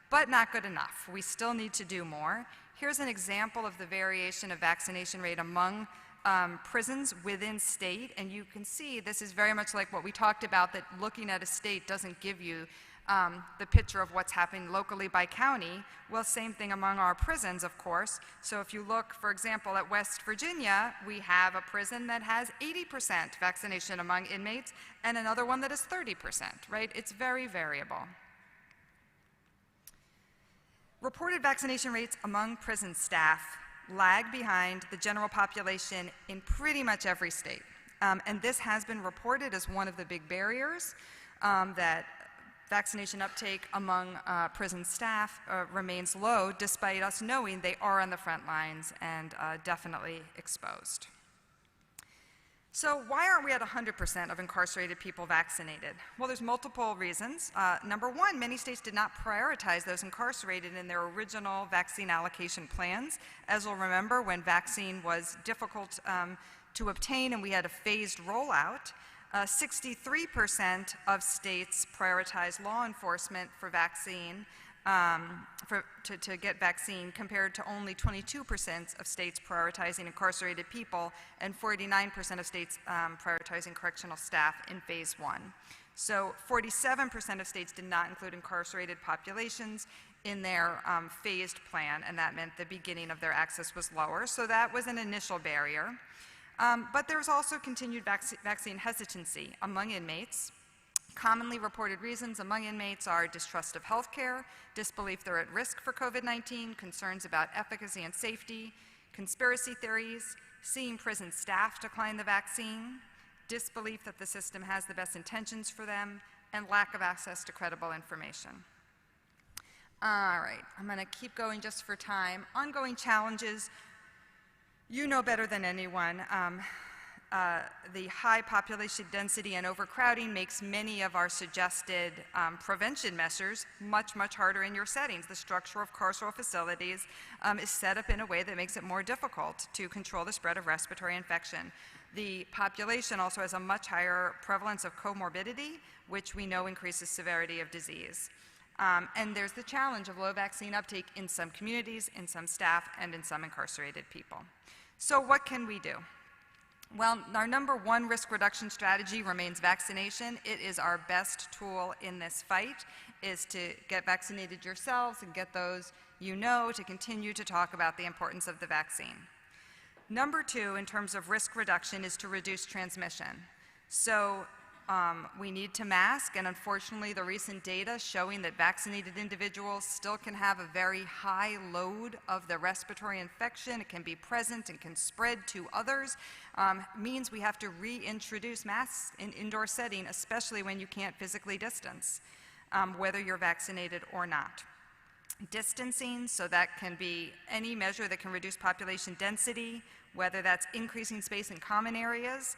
but not good enough. We still need to do more. Here's an example of the variation of vaccination rate among prisons within state, and you can see this is very much like what we talked about, that looking at a state doesn't give you the picture of what's happening locally by county. Well, same thing among our prisons, of course. So if you look, for example, at West Virginia, we have a prison that has 80% vaccination among inmates and another one that is 30%, right? It's very variable. Reported vaccination rates among prison staff lag behind the general population in pretty much every state. And this has been reported as one of the big barriers that vaccination uptake among prison staff remains low, despite us knowing they are on the front lines and definitely exposed. So why aren't we at 100% of incarcerated people vaccinated? Well, there's multiple reasons. Number one, many states did not prioritize those incarcerated in their original vaccine allocation plans. As you'll remember, when vaccine was difficult to obtain and we had a phased rollout, 63% of states prioritized law enforcement for vaccine, to get vaccine, compared to only 22% of states prioritizing incarcerated people and 49% of states prioritizing correctional staff in phase one. So 47% of states did not include incarcerated populations in their phased plan, and that meant the beginning of their access was lower. So that was an initial barrier. But there's also continued vaccine hesitancy among inmates. Commonly reported reasons among inmates are distrust of healthcare, disbelief they're at risk for COVID-19, concerns about efficacy and safety, conspiracy theories, seeing prison staff decline the vaccine, disbelief that the system has the best intentions for them, and lack of access to credible information. All right, I'm going to keep going just for time. Ongoing challenges. You know better than anyone, the high population density and overcrowding makes many of our suggested prevention measures much, much harder in your settings. The structure of carceral facilities is set up in a way that makes it more difficult to control the spread of respiratory infection. The population also has a much higher prevalence of comorbidity, which we know increases severity of disease. And there's the challenge of low vaccine uptake in some communities, in some staff, and in some incarcerated people. So what can we do? Well, our number one risk reduction strategy remains vaccination. It is our best tool in this fight, is to get vaccinated yourselves and get those you know to continue to talk about the importance of the vaccine. Number two, in terms of risk reduction, is to reduce transmission. So we need to mask, and unfortunately the recent data showing that vaccinated individuals still can have a very high load of the respiratory infection. It can be present and can spread to others, means we have to reintroduce masks in indoor setting, especially when you can't physically distance, whether you're vaccinated or not. Distancing, so that can be any measure that can reduce population density, whether that's increasing space in common areas,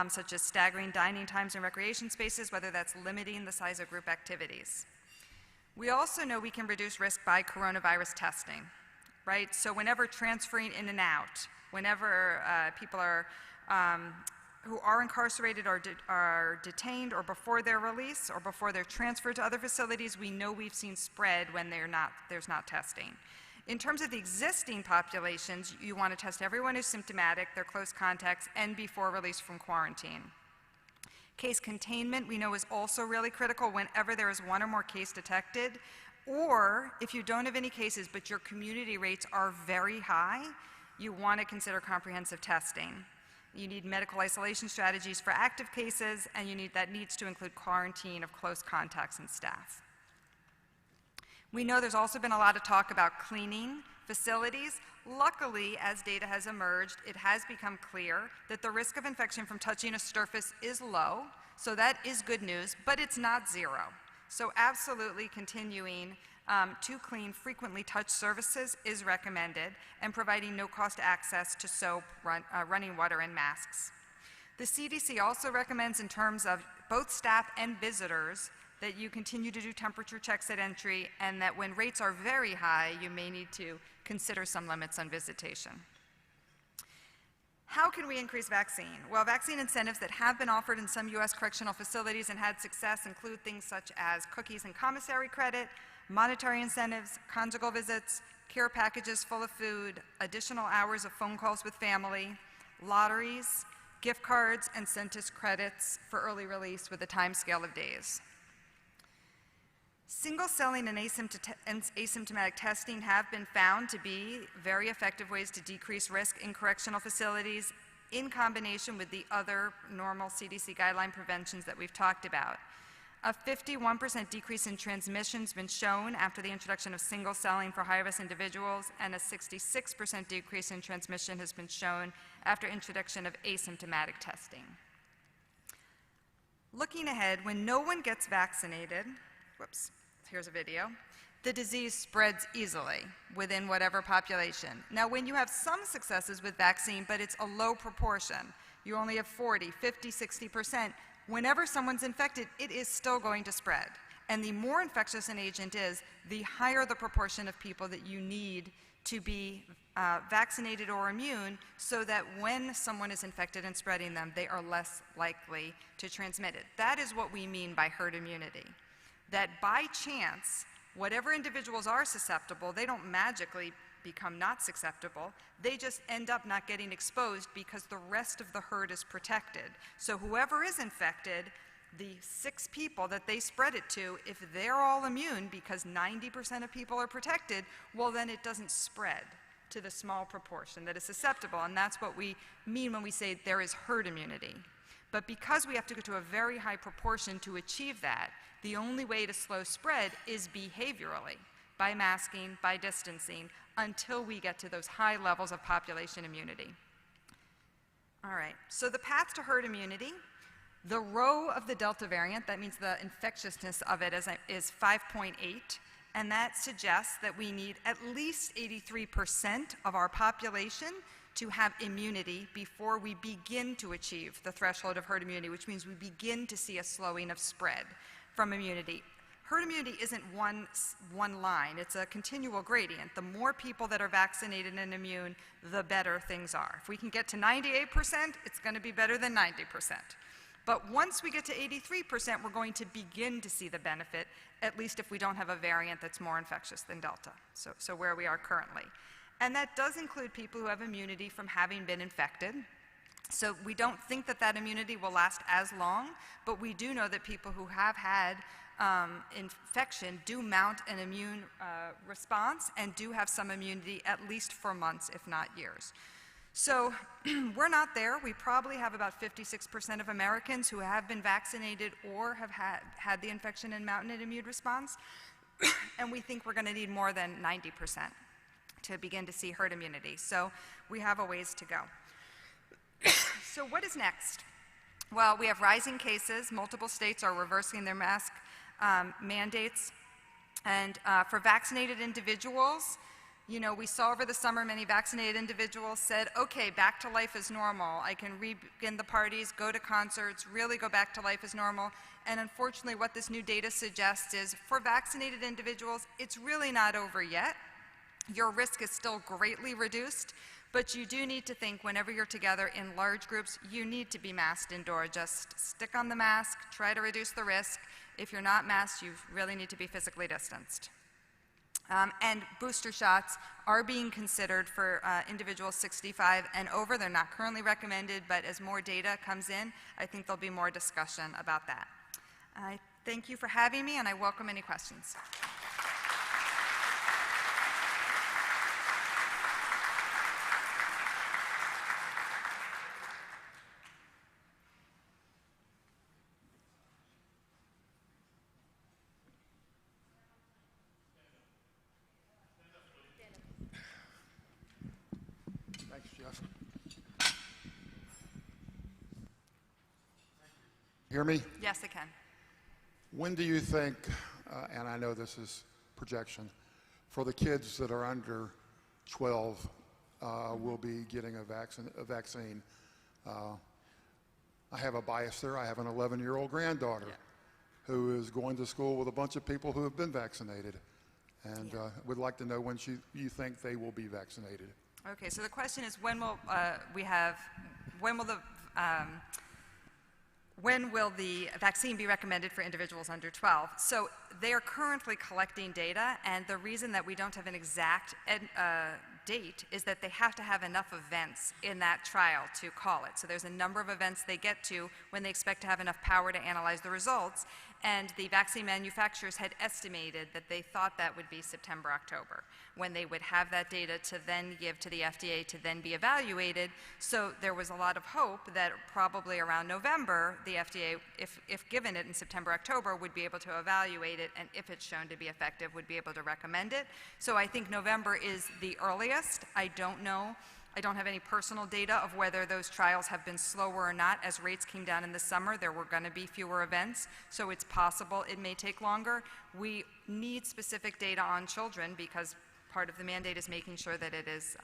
such as staggering dining times in recreation spaces, whether that's limiting the size of group activities. We also know we can reduce risk by coronavirus testing, right? So whenever transferring in and out, whenever people are, who are incarcerated or are detained, or before their release or before they're transferred to other facilities, we know we've seen spread when there's not testing. In terms of the existing populations, you want to test everyone who's symptomatic, their close contacts, and before release from quarantine. Case containment, we know, is also really critical whenever there is one or more cases detected, or if you don't have any cases but your community rates are very high, you want to consider comprehensive testing. You need medical isolation strategies for active cases, and that needs to include quarantine of close contacts and staff. We know there's also been a lot of talk about cleaning facilities. Luckily, as data has emerged, it has become clear that the risk of infection from touching a surface is low, so that is good news, but it's not zero. So absolutely continuing to clean frequently touched surfaces is recommended, and providing no-cost access to soap, running water, and masks. The CDC also recommends, in terms of both staff and visitors, that you continue to do temperature checks at entry, and that when rates are very high, you may need to consider some limits on visitation. How can we increase vaccine? Well, vaccine incentives that have been offered in some U.S. correctional facilities and had success include things such as cookies and commissary credit, monetary incentives, conjugal visits, care packages full of food, additional hours of phone calls with family, lotteries, gift cards, and census credits for early release with a time scale of days. Single-selling and asymptomatic testing have been found to be very effective ways to decrease risk in correctional facilities in combination with the other normal CDC guideline preventions that we've talked about. A 51% decrease in transmission has been shown after the introduction of single-selling for high-risk individuals, and a 66% decrease in transmission has been shown after introduction of asymptomatic testing. Looking ahead, when no one gets vaccinated, whoops, here's a video, the disease spreads easily within whatever population. Now, when you have some successes with vaccine, but it's a low proportion, you only have 40, 50, 60%, whenever someone's infected, it is still going to spread. And the more infectious an agent is, the higher the proportion of people that you need to be vaccinated or immune, so that when someone is infected and spreading them, they are less likely to transmit it. That is what we mean by herd immunity. That by chance, whatever individuals are susceptible, they don't magically become not susceptible, they just end up not getting exposed because the rest of the herd is protected. So whoever is infected, the 6 people that they spread it to, if they're all immune because 90% of people are protected, well then it doesn't spread to the small proportion that is susceptible, and that's what we mean when we say there is herd immunity. But because we have to go to a very high proportion to achieve that, the only way to slow spread is behaviorally, by masking, by distancing, until we get to those high levels of population immunity. All right, so the path to herd immunity, the rho of the Delta variant, that means the infectiousness of it is 5.8, and that suggests that we need at least 83% of our population to have immunity before we begin to achieve the threshold of herd immunity, which means we begin to see a slowing of spread from immunity. Herd immunity isn't one line, it's a continual gradient. The more people that are vaccinated and immune, the better things are. If we can get to 98%, it's going to be better than 90%. But once we get to 83%, we're going to begin to see the benefit, at least if we don't have a variant that's more infectious than Delta, so where we are currently. And that does include people who have immunity from having been infected. So we don't think that that immunity will last as long, but we do know that people who have had infection do mount an immune response and do have some immunity at least for months, if not years. So we're not there. We probably have about 56% of Americans who have been vaccinated or have had the infection and mount an immune response, and we think we're going to need more than 90% to begin to see herd immunity. So we have a ways to go. So what is next? Well, we have rising cases. Multiple states are reversing their mask mandates. And for vaccinated individuals, you know, we saw over the summer many vaccinated individuals said, okay, back to life as normal. I can begin the parties, go to concerts, really go back to life as normal. And unfortunately, what this new data suggests is for vaccinated individuals, it's really not over yet. Your risk is still greatly reduced, but you do need to think whenever you're together in large groups, you need to be masked indoor. Just stick on the mask, try to reduce the risk. If you're not masked, you really need to be physically distanced. And booster shots are being considered for individuals 65 and over. They're not currently recommended, but as more data comes in, I think there'll be more discussion about that. I thank you for having me, and I welcome any questions. Thanks, Jeff. Hear me? Yes, I can. When do you think, and I know this is projection, for the kids that are under 12 will be getting a vaccine? I have a bias there. I have an 11-year-old granddaughter. who is going to school with a bunch of people who have been vaccinated, and would like to know when you think they will be vaccinated. Okay, so the question is when will the vaccine be recommended for individuals under 12? So they are currently collecting data, and the reason that we don't have an exact date is that they have to have enough events in that trial to call it. So there's a number of events they get to when they expect to have enough power to analyze the results, and the vaccine manufacturers had estimated that they thought that would be September, October, when they would have that data to then give to the FDA to then be evaluated. So there was a lot of hope that probably around November, the FDA, if given it in September, October, would be able to evaluate it, and if it's shown to be effective, would be able to recommend it. So I think November is the earliest. I don't know. I don't have any personal data of whether those trials have been slower or not. As rates came down in the summer, there were going to be fewer events, so it's possible it may take longer. We need specific data on children because part of the mandate is making sure that it is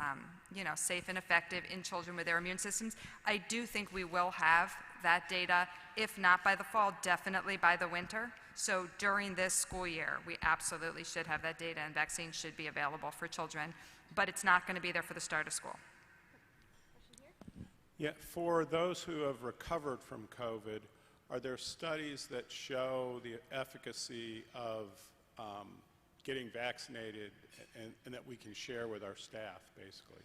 safe and effective in children with their immune systems. I do think we will have that data, if not by the fall, definitely by the winter. So during this school year, we absolutely should have that data, and vaccines should be available for children, but it's not going to be there for the start of school. Yeah, for those who have recovered from COVID, are there studies that show the efficacy of getting vaccinated and that we can share with our staff, basically?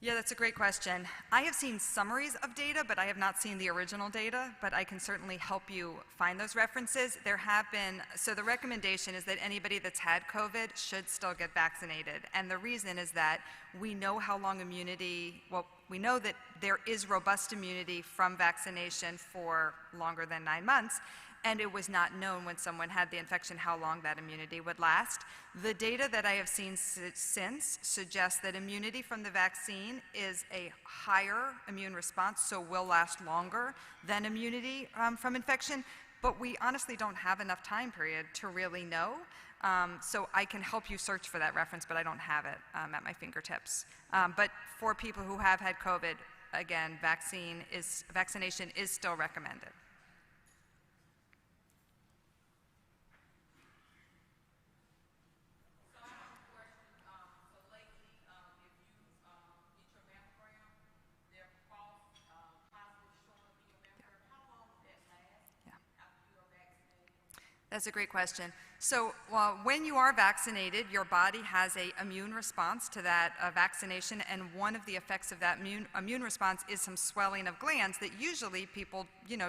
Yeah, that's a great question. I have seen summaries of data, but I have not seen the original data, but I can certainly help you find those references. There have been, so the recommendation is that anybody that's had COVID should still get vaccinated. And the reason is that we know how long immunity, well, we know that there is robust immunity from vaccination for longer than 9 months, and it was not known when someone had the infection how long that immunity would last. The data that I have seen since suggests that immunity from the vaccine is a higher immune response, so will last longer than immunity from infection, but we honestly don't have enough time period to really know. So I can help you search for that reference, but I don't have it at my fingertips. But for people who have had COVID, again, vaccination is still recommended. That's a great question. So when you are vaccinated, your body has an immune response to that vaccination, and one of the effects of that immune response is some swelling of glands that usually people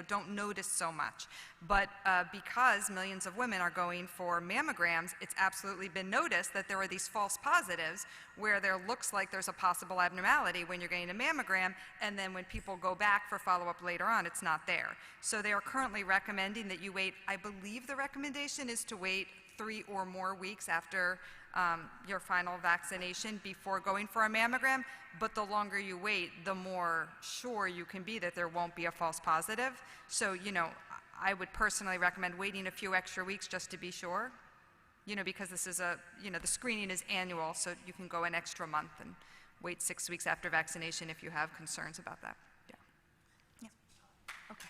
don't notice so much. But because millions of women are going for mammograms, it's absolutely been noticed that there are these false positives where there looks like there's a possible abnormality when you're getting a mammogram, and then when people go back for follow-up later on, it's not there. So they are currently recommending that you wait, I believe the recommendation is to wait 3 or more weeks after your final vaccination before going for a mammogram, but the longer you wait, the more sure you can be that there won't be a false positive. So, I would personally recommend waiting a few extra weeks just to be sure, because this is the screening is annual, so you can go an extra month and wait 6 weeks after vaccination if you have concerns about that. Yeah. Okay.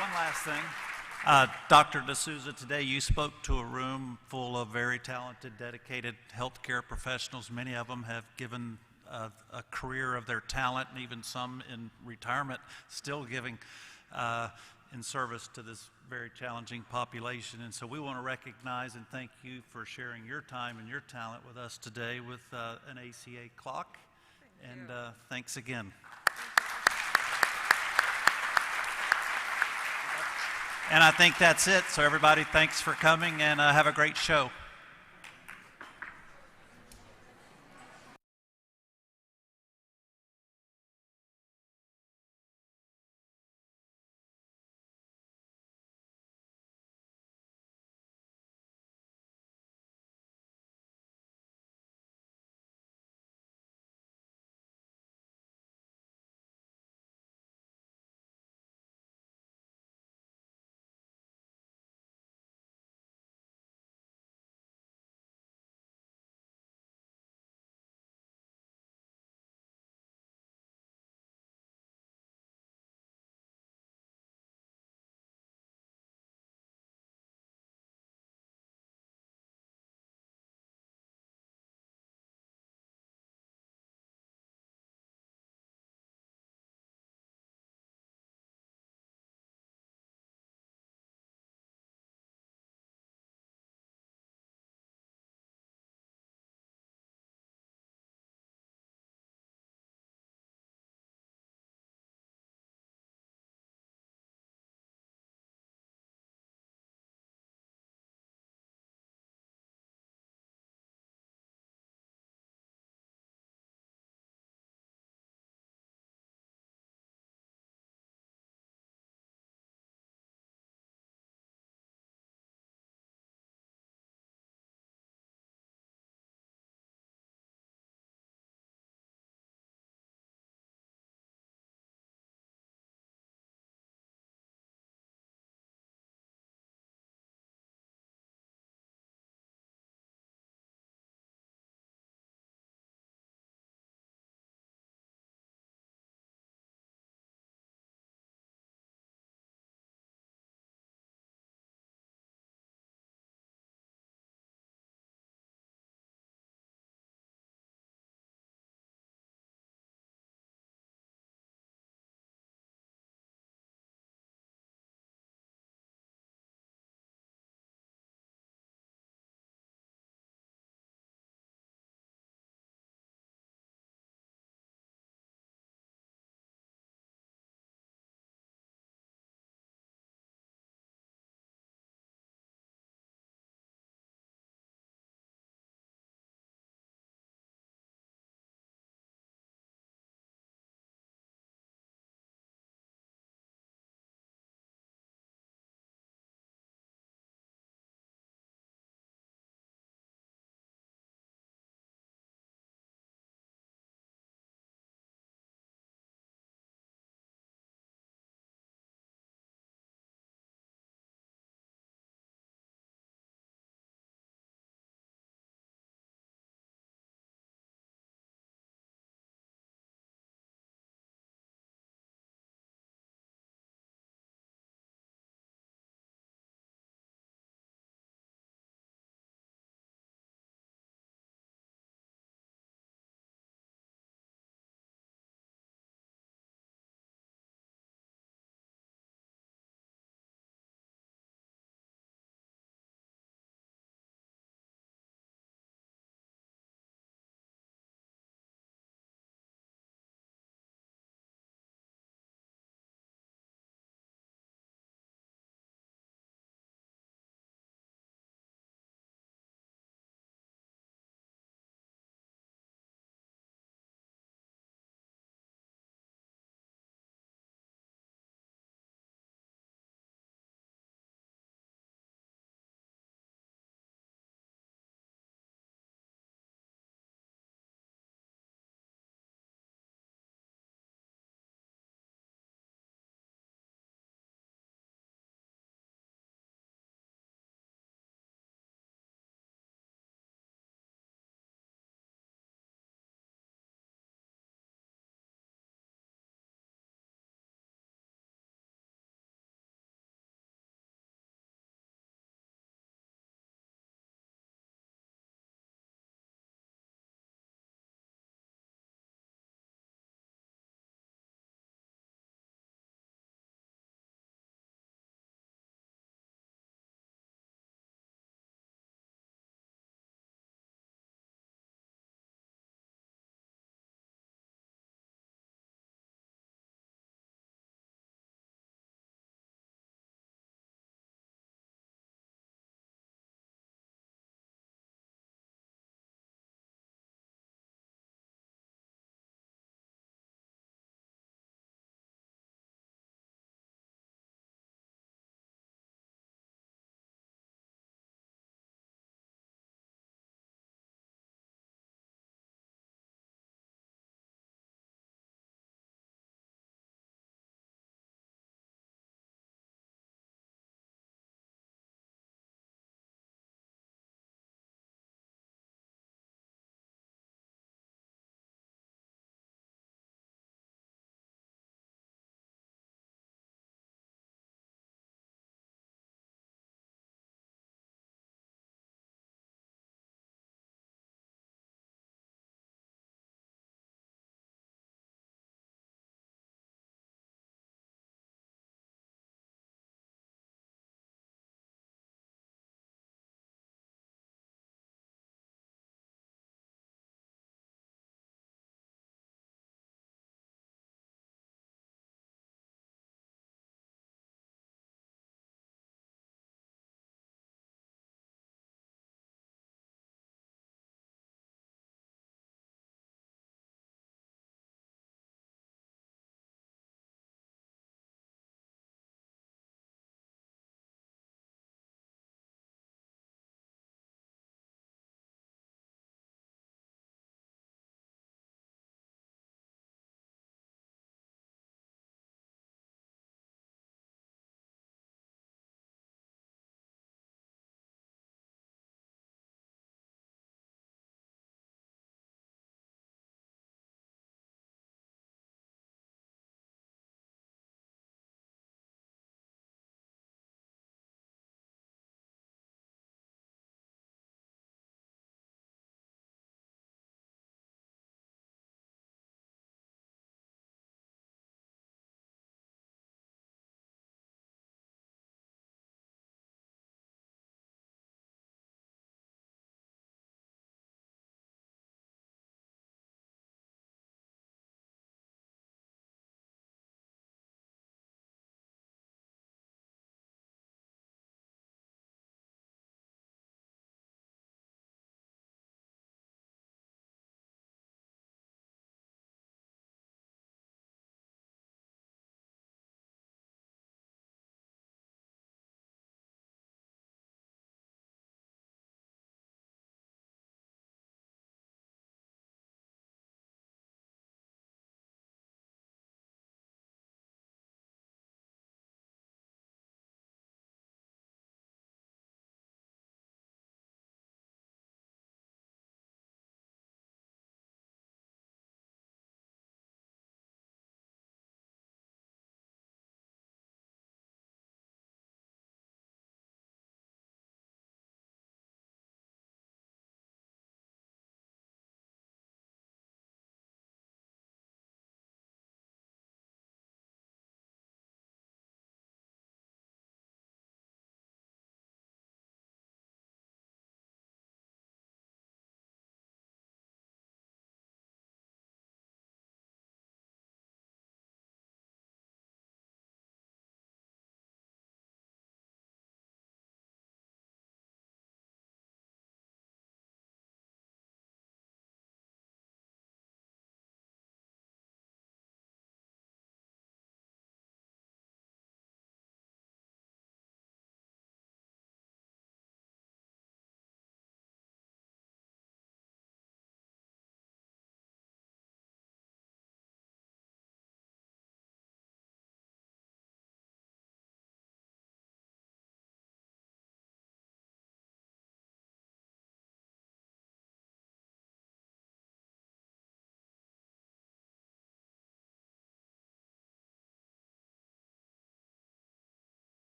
One last thing. Dr. D'Souza, today you spoke to a room full of very talented, dedicated healthcare professionals. Many of them have given a career of their talent, and even some in retirement, still giving in service to this very challenging population. And so we want to recognize and thank you for sharing your time and your talent with us today with an ACA clock. And thanks again. And I think that's it. So everybody, thanks for coming, and have a great show.